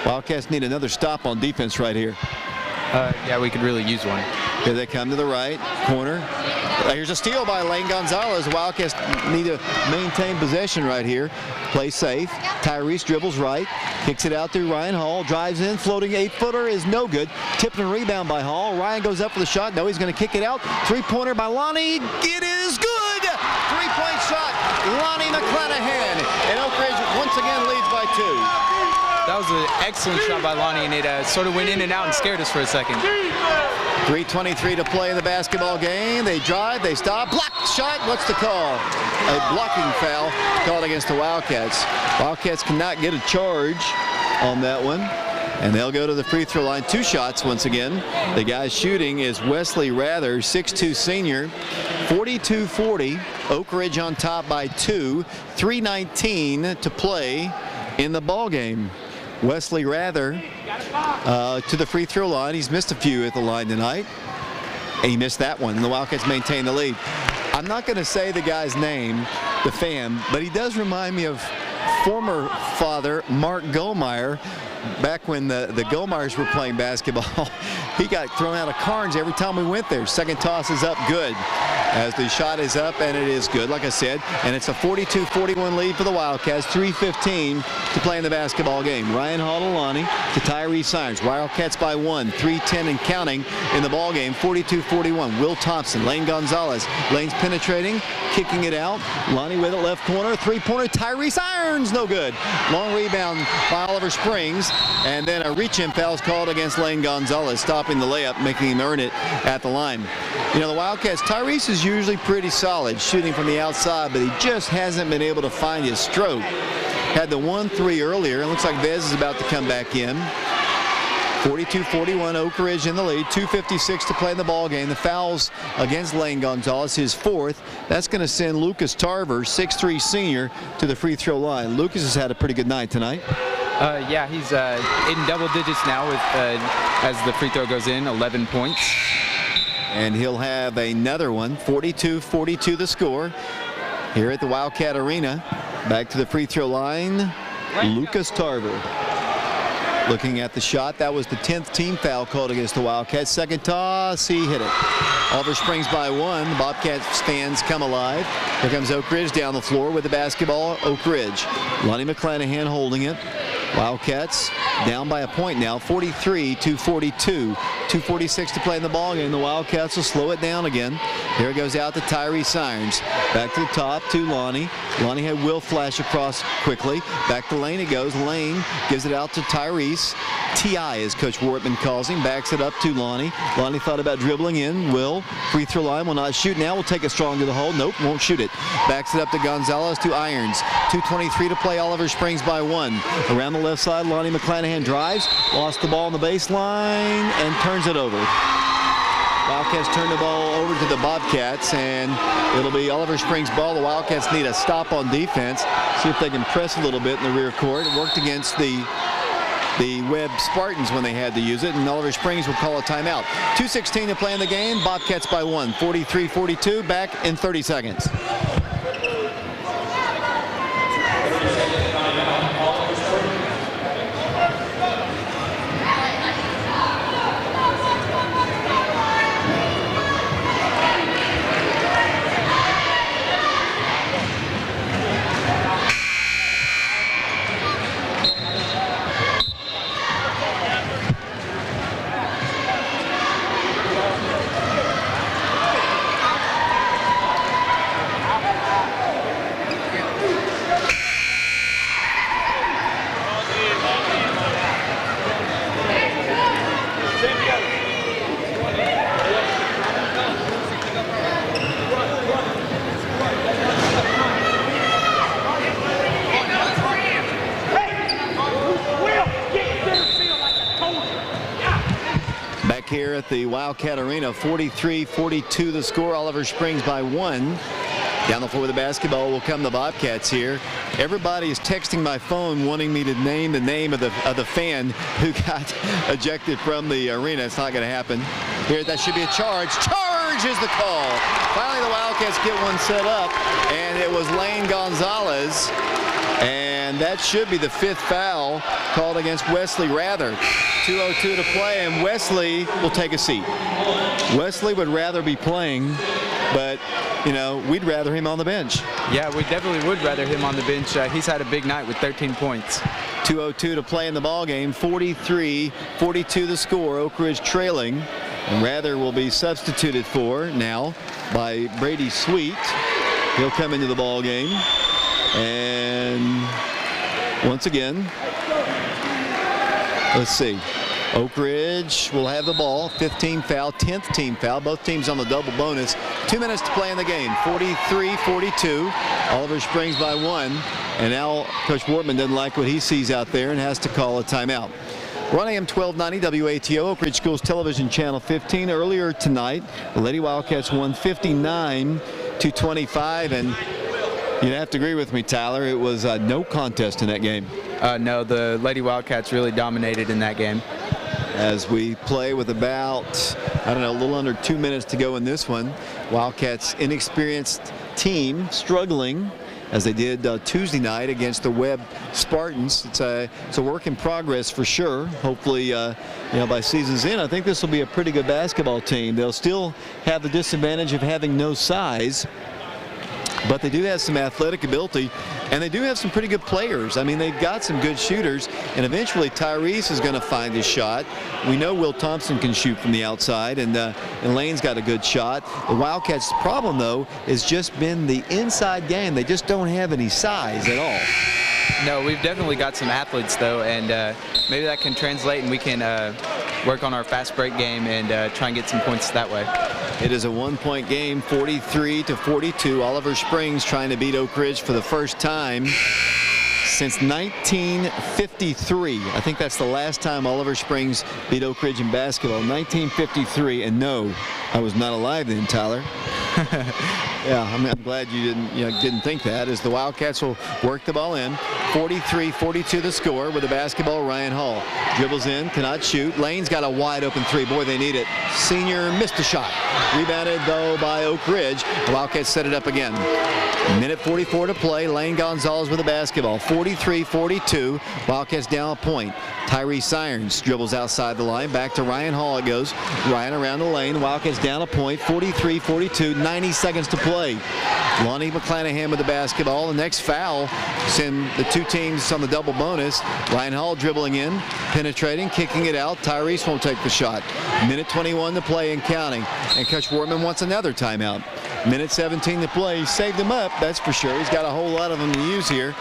S1: Wildcats need another stop on defense right here.
S2: Yeah, we could really use one.
S1: Here they come to the right corner. Here's a steal by Lane Gonzalez. Wildcats need to maintain possession right here. Play safe. Tyrese dribbles right. Kicks it out through Ryan Hall. Drives in. Floating 8-footer is no good. Tipped and rebound by Hall. Ryan goes up for the shot. No, he's going to kick it out. Three-pointer by Lonnie. It is good. Three-point shot. Lonnie McClanahan. And Oak Ridge once again leads by 2.
S2: That was an excellent shot by Lonnie, and it sort of went in and out and scared us for a second.
S1: 3:23 to play in the basketball game. They drive, they stop, blocked shot. What's the call? A blocking foul called against the Wildcats. Wildcats cannot get a charge on that one, and they'll go to the free throw line. 2 shots once again. The guy shooting is Wesley Rather, 6'2" senior. 42-40. Oak Ridge on top by 2. 3:19 to play in the ball game. Wesley Rather to the free throw line. He's missed a few at the line tonight. And he missed that one, and the Wildcats maintain the lead. I'm not going to say the guy's name, the fan, but he does remind me of former father Mark Goldmeyer. Back when the Goldmeyers were playing basketball, he got thrown out of Carnes every time we went there. Second toss is up good. As the shot is up, and it is good, like I said. And it's a 42-41 lead for the Wildcats. 3:15 to play in the basketball game. Ryan Hall to Lonnie to Tyrese Irons. Wildcats by 1. 3:10 and counting in the ball game. 42-41. Will Thompson, Lane Gonzalez. Lane's penetrating, kicking it out. Lonnie with it, left corner. Three-pointer, Tyrese Irons, no good. Long rebound by Oliver Springs. And then a reach-in foul is called against Lane Gonzalez, stopping the layup, making him earn it at the line. You know, the Wildcats, Tyrese is usually pretty solid shooting from the outside, but he just hasn't been able to find his stroke. Had the 1-3 earlier, and looks like Vez is about to come back in. 42-41, Oak Ridge in the lead. 2:56 to play in the ball game. The fouls against Lane Gonzalez, his 4th. That's going to send Lucas Tarver, 6'3" senior, to the free throw line. Lucas has had a pretty good night tonight.
S2: Yeah, he's in double digits now with as the free throw goes in, 11 points.
S1: And he'll have another one. 42-42 the score here at the Wildcat Arena. Back to the free throw line, Lucas Tarver. Looking at the shot, that was the 10th team foul called against the Wildcats. Second toss, he hit it. Oliver Springs by 1. The Bobcats fans come alive. Here comes Oak Ridge down the floor with the basketball. Oak Ridge. Lonnie McClanahan holding it. Wildcats down by a point now, 43-42. 2:46 to play in the ball game. The Wildcats will slow it down again. Here it goes out to Tyrese Irons. Back to the top to Lonnie. Lonnie had Will flash across quickly. Back to Lane it goes. Lane gives it out to Tyrese. T.I. as Coach Wortman calls him. Backs it up to Lonnie. Lonnie thought about dribbling in. Will. Free throw line will not shoot now. Will take it strong to the hole. Nope, won't shoot it. Backs it up to Gonzalez to Irons. 2:23 to play. Oliver Springs by 1. Around the left side, Lonnie McClanahan drives. Lost the ball on the baseline and turns it over. Wildcats turn the ball over to the Bobcats, and it'll be Oliver Springs' ball. The Wildcats need a stop on defense. See if they can press a little bit in the rear court. It worked against the Webb Spartans when they had to use it, and Oliver Springs will call a timeout. 2:16 to play in the game. Bobcats by 1. 43-42. Back in 30 seconds. Here at the Wildcat Arena, 43-42 the score. Oliver Springs by 1. Down the floor with the basketball will come the Bobcats here. Everybody is texting my phone wanting me to name the name of the fan who got ejected from the arena. It's not going to happen. Here, that should be a charge. Charge is the call. Finally, the Wildcats get one set up, and it was Lane Gonzalez. And that should be the 5th foul called against Wesley Rather. 2:02 to play, and Wesley will take a seat. Wesley would rather be playing, but, you know, we'd rather him on the bench.
S2: Yeah, we definitely would rather him on the bench. He's had a big night with 13 points.
S1: 2:02 to play in the ball game. 43-42 the score. Oak Ridge trailing. And Rather will be substituted for now by Brady Sweet. He'll come into the ball game. And once again, let's see. Oak Ridge will have the ball. 15 foul, 10th team foul. Both teams on the double bonus. 2 minutes to play in the game. 43-42. Oliver Springs by 1. And now Coach Wortman doesn't like what he sees out there and has to call a timeout. We're on AM 1290 WATO, Oak Ridge Schools Television Channel 15. Earlier tonight, the Lady Wildcats won 59-25, and you'd have to agree with me, Tyler. It was no contest in that game.
S2: No, the Lady Wildcats really dominated in that game.
S1: As we play with about, a little under 2 minutes to go in this one. Wildcats inexperienced team struggling as they did Tuesday night against the Webb Spartans. It's a work in progress for sure. Hopefully, by season's end, I think this will be a pretty good basketball team. They'll still have the disadvantage of having no size, but they do have some athletic ability, and they do have some pretty good players. I mean, they've got some good shooters, and eventually Tyrese is going to find his shot. We know Will Thompson can shoot from the outside, and Lane's got a good shot. The Wildcats' problem, though, has just been the inside game. They just don't have any size at all.
S2: No, we've definitely got some athletes, though, and maybe that can translate, and we can work on our fast break game and try and get some points that way.
S1: It is a one-point game, 43-42. Oliver Springs trying to beat Oak Ridge for the first time since 1953. I think that's the last time Oliver Springs beat Oak Ridge in basketball, 1953. And no, I was not alive then, Tyler. Yeah, I'm glad you didn't think that, as the Wildcats will work the ball in. 43-42 the score with the basketball. Ryan Hall dribbles in, cannot shoot. Lane's got a wide open three. Boy, they need it. Senior missed a shot. Rebounded, though, by Oak Ridge. The Wildcats set it up again. Minute 44 to play. Lane Gonzalez with the basketball. 43-42. Wildcats down a point. Tyrese Irons dribbles outside the line. Back to Ryan Hall it goes. Ryan around the lane. Wildcats down a point. 43-42. 90 seconds to play. Lonnie McClanahan with the basketball. The next foul send the two teams on the double bonus. Ryan Hall dribbling in, penetrating, kicking it out. Tyrese won't take the shot. Minute 21 to play and counting. And Coach Wortman wants another timeout. Minute 17 to play. He saved them up, that's for sure. He's got a whole lot of them to use here.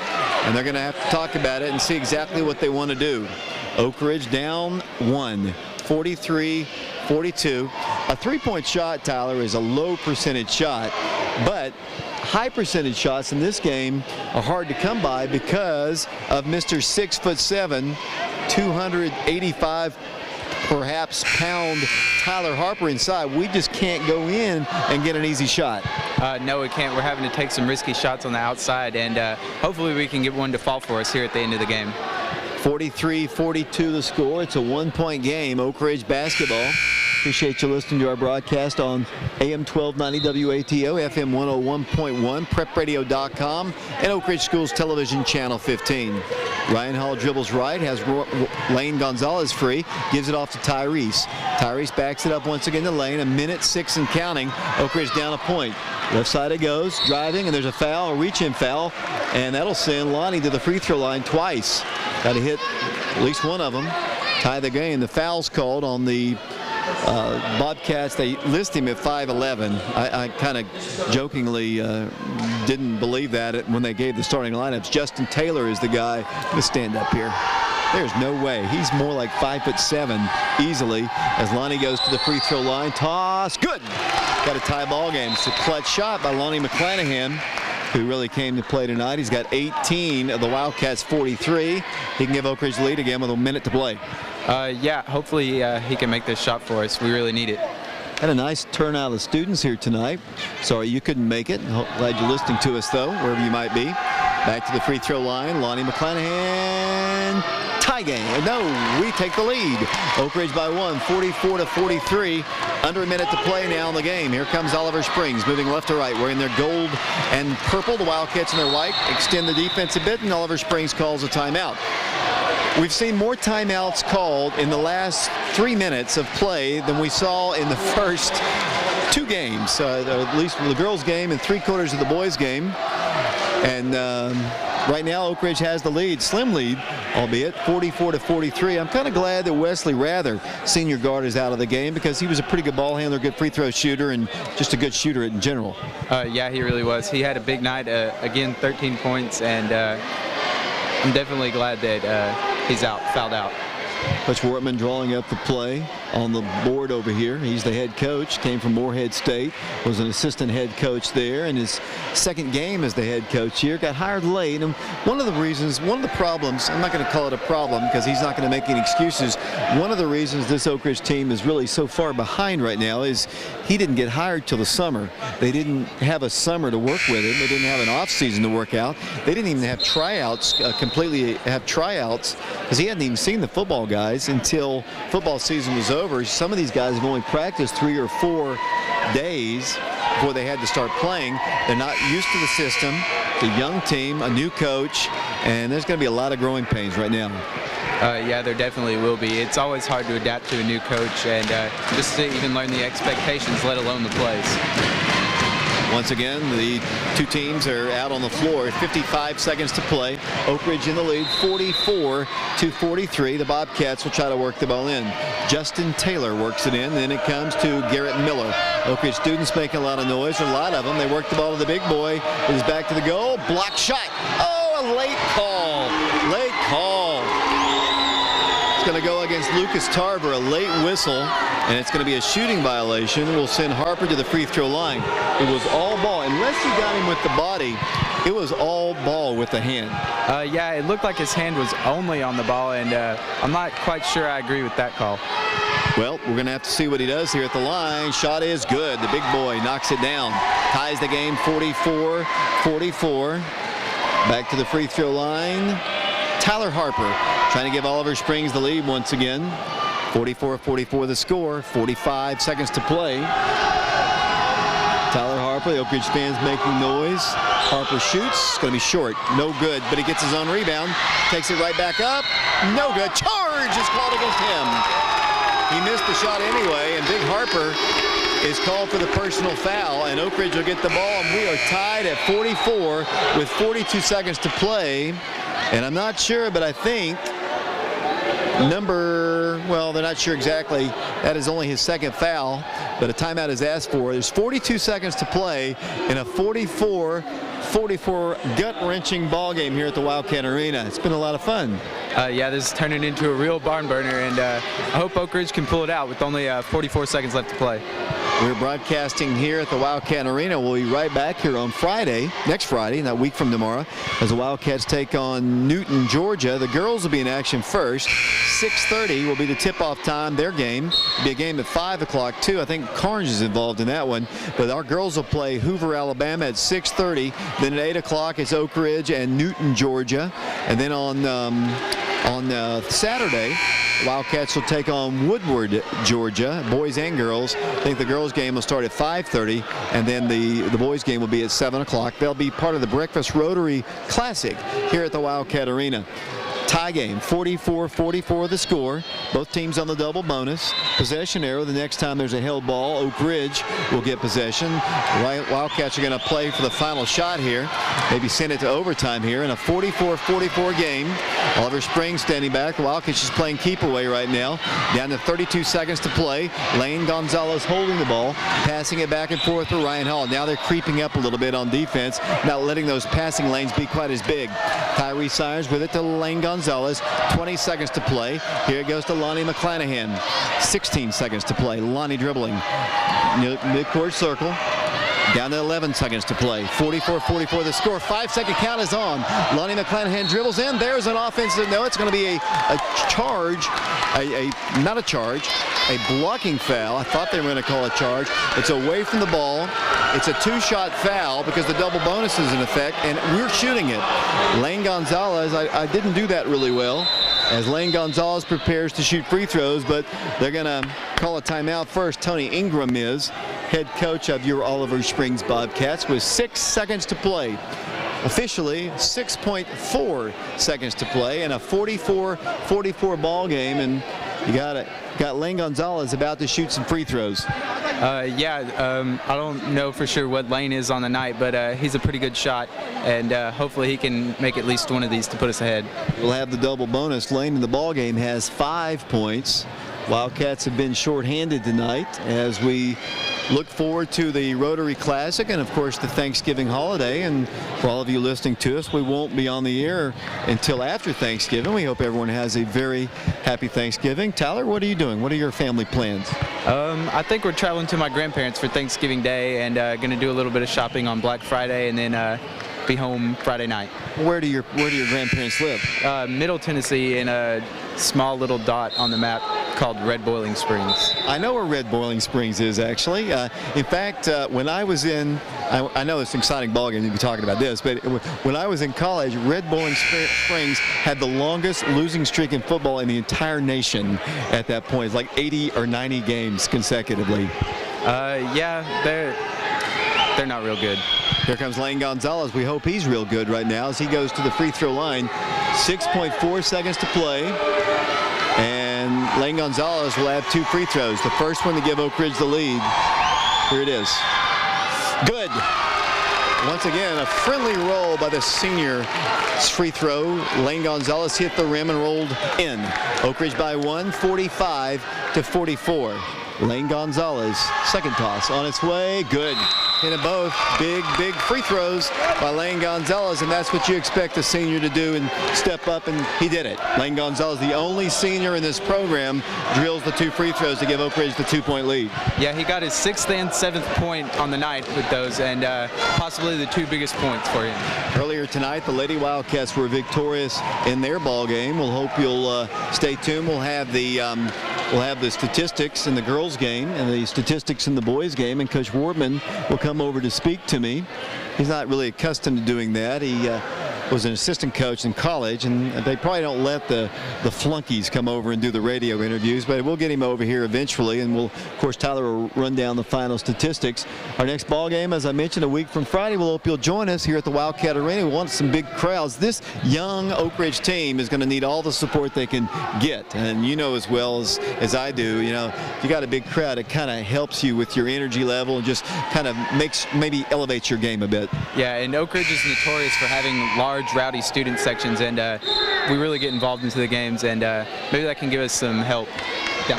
S1: And they're going to have to talk about it and see exactly what they want to do. Oak Ridge down 1, 43-42. A three-point shot, Tyler, is a low percentage shot, but high percentage shots in this game are hard to come by because of Mr. 6'7", 285 perhaps pound Tyler Harper inside. We just can't go in and get an easy shot.
S2: No, we can't. We're having to take some risky shots on the outside, and hopefully we can get one to fall for us here at the end of the game.
S1: 43-42 the score. It's a one-point game. Oak Ridge basketball. Appreciate you listening to our broadcast on AM 1290 WATO, FM 101.1, prepradio.com, and Oak Ridge Schools Television Channel 15. Ryan Hall dribbles right, has Lane Gonzalez free, gives it off to Tyrese. Tyrese backs it up once again to Lane. A minute 6 and counting. Oak Ridge down a point. Left side it goes, driving, and there's a foul, a reach-in foul, and that'll send Lonnie to the free throw line twice. Got to hit at least one of them. Tie the game. The foul's called on the Bobcats. They list him at 5'11". I kind of jokingly didn't believe that when they gave the starting lineups. Justin Taylor is the guy. Let's stand up here. There's no way. He's more like 5'7" easily as Lonnie goes to the free throw line. Toss. Good. Got a tie ball game. It's a clutch shot by Lonnie McClanahan, who really came to play tonight. He's got 18 of the Wildcats' 43. He can give Oak Ridge the lead again with a minute to play.
S2: Yeah, hopefully he can make this shot for us. We really need it.
S1: Had a nice turnout of students here tonight. Sorry you couldn't make it. Glad you're listening to us, though, wherever you might be. Back to the free throw line. Lonnie McClanahan. Tie game. No, we take the lead. Oak Ridge by 1, 44-43. Under a minute to play now in the game. Here comes Oliver Springs moving left to right, wearing their gold and purple. The Wildcats in their white extend the defense a bit, and Oliver Springs calls a timeout. We've seen more timeouts called in the last 3 minutes of play than we saw in the first 2 games, at least the girls' game and 3/4 of the boys' game. And right now, Oak Ridge has the lead, slim lead, albeit 44-43. I'm kind of glad that Wesley Rather, senior guard, is out of the game because he was a pretty good ball handler, good free throw shooter, and just a good shooter in general.
S2: Yeah, he really was. He had a big night, again, 13 points, and I'm definitely glad that he's fouled out.
S1: Coach Wortman drawing up the play on the board over here. He's the head coach, came from Morehead State, was an assistant head coach there, and his second game as the head coach here. Got hired late, and one of the problems, I'm not going to call it a problem because he's not going to make any excuses. One of the reasons this Oak Ridge team is really so far behind right now is he didn't get hired till the summer. They didn't have a summer to work with him. They didn't have an off season to work out. They didn't even have tryouts, because he hadn't even seen the football guys until football season was over. Some of these guys have only practiced 3 or 4 days before they had to start playing. They're not used to the system. It's a young team, a new coach, and there's going to be a lot of growing pains right now.
S2: Yeah, there definitely will be. It's always hard to adapt to a new coach and just to even learn the expectations, let alone the plays.
S1: Once again, the 2 teams are out on the floor. 55 seconds to play. Oak Ridge in the lead, 44-43. The Bobcats will try to work the ball in. Justin Taylor works it in. Then it comes to Garrett Miller. Oak Ridge students making a lot of noise, a lot of them. They work the ball to the big boy. It is back to the goal. Block shot. Oh, a late call. Late call. It's going to go against Lucas Tarver, a late whistle, and it's going to be a shooting violation. We'll send Harper to the free throw line. It was all ball. Unless he got him with the body, it was all ball with the hand.
S2: Yeah, it looked like his hand was only on the ball, and I'm not quite sure I agree with that call.
S1: Well, we're going to have to see what he does here at the line. Shot is good. The big boy knocks it down. Ties the game 44-44. Back to the free throw line. Tyler Harper trying to give Oliver Springs the lead once again. 44-44 the score. 45 seconds to play. Tyler Harper, the Oak Ridge fans making noise. Harper shoots. It's going to be short. No good, but he gets his own rebound. Takes it right back up. No good. Charge is called against him. He missed the shot anyway, and Big Harper is called for the personal foul, and Oak Ridge will get the ball, and we are tied at 44 with 42 seconds to play. And I'm not sure, but I think they're not sure exactly. That is only his second foul, but a timeout is asked for. There's 42 seconds to play in a 44-44 gut-wrenching ball game here at the Wildcat Arena. It's been a lot of fun.
S2: Yeah, this is turning into a real barn burner, and I hope Oak Ridge can pull it out with only 44 seconds left to play.
S1: We're broadcasting here at the Wildcat Arena. We'll be right back here on Friday, next Friday, that week from tomorrow, as the Wildcats take on Newton, Georgia. The girls will be in action first. 6:30 will be the tip-off time, their game. It'll be a game at 5 o'clock, too. I think Carnes is involved in that one. But our girls will play Hoover, Alabama at 6:30. Then at 8 o'clock, it's Oak Ridge and Newton, Georgia. And then on Saturday, Wildcats will take on Woodward, Georgia, boys and girls. I think the girls' game will start at 5:30, and then the boys' game will be at 7 o'clock. They'll be part of the Breakfast Rotary Classic here at the Wildcat Arena. Tie game, 44-44 the score. Both teams on the double bonus. Possession arrow. The next time there's a held ball, Oak Ridge will get possession. Wildcats are going to play for the final shot here. Maybe send it to overtime here in a 44-44 game. Oliver Springs standing back. The Wildcats just playing keep away right now. Down to 32 seconds to play. Lane Gonzalez holding the ball, passing it back and forth to Ryan Hall. Now they're creeping up a little bit on defense, not letting those passing lanes be quite as big. Tyree Sires with it to Lane Gonzalez. 20 seconds to play. Here it goes to Lonnie McClanahan. 16 seconds to play. Lonnie dribbling. Midcourt circle. Down to 11 seconds to play. 44-44 the score. 5-second count is on. Lonnie McClanahan dribbles in. There's an offensive. No, it's going to be a charge. Not a charge. a blocking foul. I thought they were going to call a charge. It's away from the ball. It's a two-shot foul because the double bonus is in effect, and we're shooting it. Lane Gonzalez, I didn't do that really well, as Lane Gonzalez prepares to shoot free throws, but they're going to call a timeout first. Tony Ingram is head coach of your Oliver Springs Bobcats with 6 seconds to play. Officially 6.4 seconds to play in a 44-44 ball game, and you got Lane Gonzalez about to shoot some free throws.
S2: I don't know for sure what Lane is on the night, but he's a pretty good shot, and hopefully he can make at least one of these to put us ahead.
S1: We'll have the double bonus. Lane in the ball game has 5 points. Wildcats have been shorthanded tonight as we look forward to the Rotary Classic and, of course, the Thanksgiving holiday. And for all of you listening to us, we won't be on the air until after Thanksgiving. We hope everyone has a very happy Thanksgiving. Tyler, what are you doing? What are your family plans?
S2: I think we're traveling to my grandparents for Thanksgiving Day and going to do a little bit of shopping on Black Friday and then be home Friday night.
S1: Where do your grandparents live?
S2: Middle Tennessee, in a small little dot on the map called Red Boiling Springs.
S1: I know where Red Boiling Springs is, actually. In fact, when I was in, I know it's an exciting ballgame to be talking about this, but when I was in college, Red Boiling Springs had the longest losing streak in football in the entire nation at that point. It's like 80 or 90 games consecutively.
S2: They're not real good.
S1: Here comes Lane Gonzalez. We hope he's real good right now as he goes to the free throw line. 6.4 seconds to play. And Lane Gonzalez will have 2 free throws. The first one to give Oak Ridge the lead. Here it is. Good. Once again, a friendly roll by the senior free throw. Lane Gonzalez hit the rim and rolled in. Oak Ridge by 1, 45-44. Lane Gonzalez, second toss on its way. Good. Hit them both. Big free throws by Lane Gonzalez, and that's what you expect a senior to do and step up, and he did it. Lane Gonzalez, the only senior in this program, drills the 2 free throws to give Oak Ridge the 2-point lead.
S2: Yeah, he got his 6th and 7th point on the night with those, and possibly the 2 biggest points for him.
S1: Earlier tonight, the Lady Wildcats were victorious in their ball game. We'll hope you'll stay tuned. We'll have the statistics in the girls game and the statistics in the boys game, and Coach Wardman will come over to speak to me. He's not really accustomed to doing that. He was an assistant coach in college, and they probably don't let the flunkies come over and do the radio interviews, but we'll get him over here eventually, and of course, Tyler will run down the final statistics. Our next ball game, as I mentioned, a week from Friday. We'll hope you'll join us here at the Wildcat Arena. We want some big crowds. This young Oak Ridge team is going to need all the support they can get, and you know as well as I do, you know, if you got a big crowd, it kind of helps you with your energy level and just kind of maybe elevates your game a bit.
S2: Yeah, and Oak Ridge is notorious for having large, rowdy student sections, and we really get involved into the games, and maybe that can give us some help. Yeah.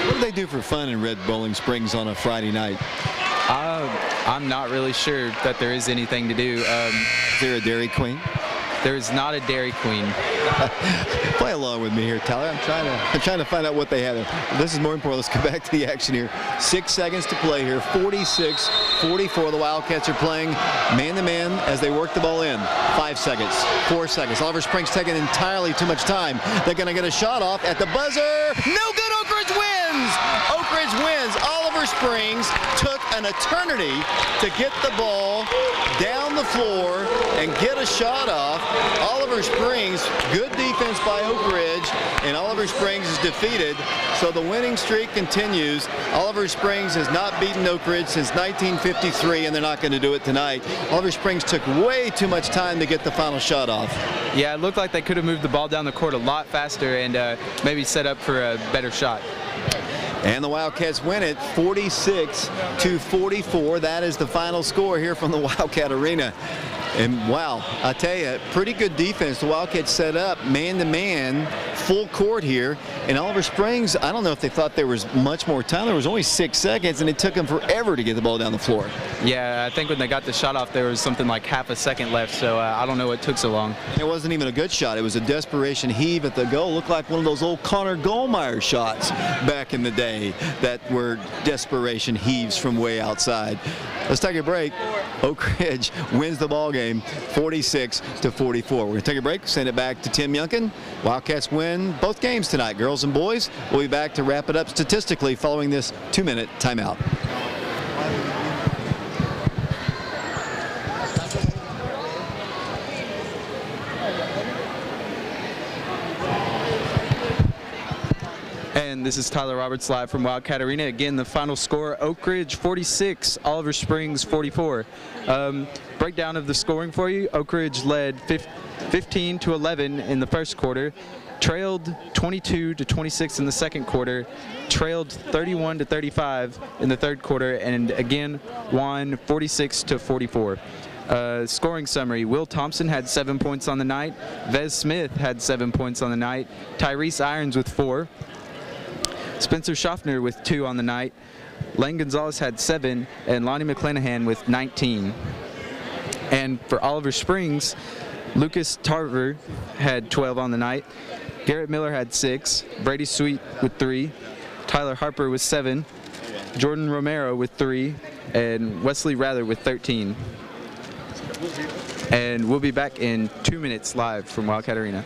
S1: What do they do for fun in Red Bowling Springs on a Friday night?
S2: I'm not really sure that there is anything to do.
S1: Is there a Dairy Queen?
S2: There is not a Dairy Queen.
S1: Play along with me here, Tyler. I'm trying to find out what they have. This is more important. Let's go back to the action here. 6 seconds to play here. 46-44. The Wildcats are playing man-to-man as they work the ball in. 5 seconds. 4 seconds. Oliver Springs taking entirely too much time. They're going to get a shot off at the buzzer. No good. Oak Ridge wins. Oak Ridge wins. Oliver Springs took an eternity to get the ball down the floor and get a shot off. Oliver Springs, good defense by Oak Ridge, and Oliver Springs is defeated. So the winning streak continues. Oliver Springs has not beaten Oak Ridge since 1953, and they're not going to do it tonight. Oliver Springs took way too much time to get the final shot off.
S2: Yeah, it looked like they could have moved the ball down the court a lot faster and maybe set up for a better shot.
S1: And the Wildcats win it 46-44. That is the final score here from the Wildcat Arena. And wow, I tell you, pretty good defense. The Wildcats set up man-to-man, full court here. And Oliver Springs, I don't know if they thought there was much more time. There was only 6 seconds, and it took them forever to get the ball down the floor.
S2: Yeah, I think when they got the shot off, there was something like half a second left, so I don't know what took so long.
S1: It wasn't even a good shot. It was a desperation heave at the goal. Looked like one of those old Connor Goldmeyer shots back in the day that were desperation heaves from way outside. Let's take a break. Oak Ridge wins the ball game. game, 46-44. We're going to take a break, send it back to Tim Youngkin. Wildcats win both games tonight, girls and boys. We'll be back to wrap it up statistically following this 2-minute timeout.
S2: And this is Tyler Roberts live from Wildcat Arena. Again, the final score, Oak Ridge 46, Oliver Springs 44. Breakdown of the scoring for you. Oak Ridge led 15-11 in the first quarter, trailed 22-26 in the second quarter, trailed 31-35 in the third quarter, and again won 46-44. Scoring summary, Will Thompson had 7 points on the night, Vez Smith had 7 points on the night, Tyrese Irons with 4, Spencer Schaffner with 2 on the night, Lane Gonzalez had 7, and Lonnie McClanahan with 19. And for Oliver Springs, Lucas Tarver had 12 on the night, Garrett Miller had 6, Brady Sweet with 3, Tyler Harper with 7, Jordan Romero with 3, and Wesley Rather with 13. And we'll be back in 2 minutes live from Wildcat Arena.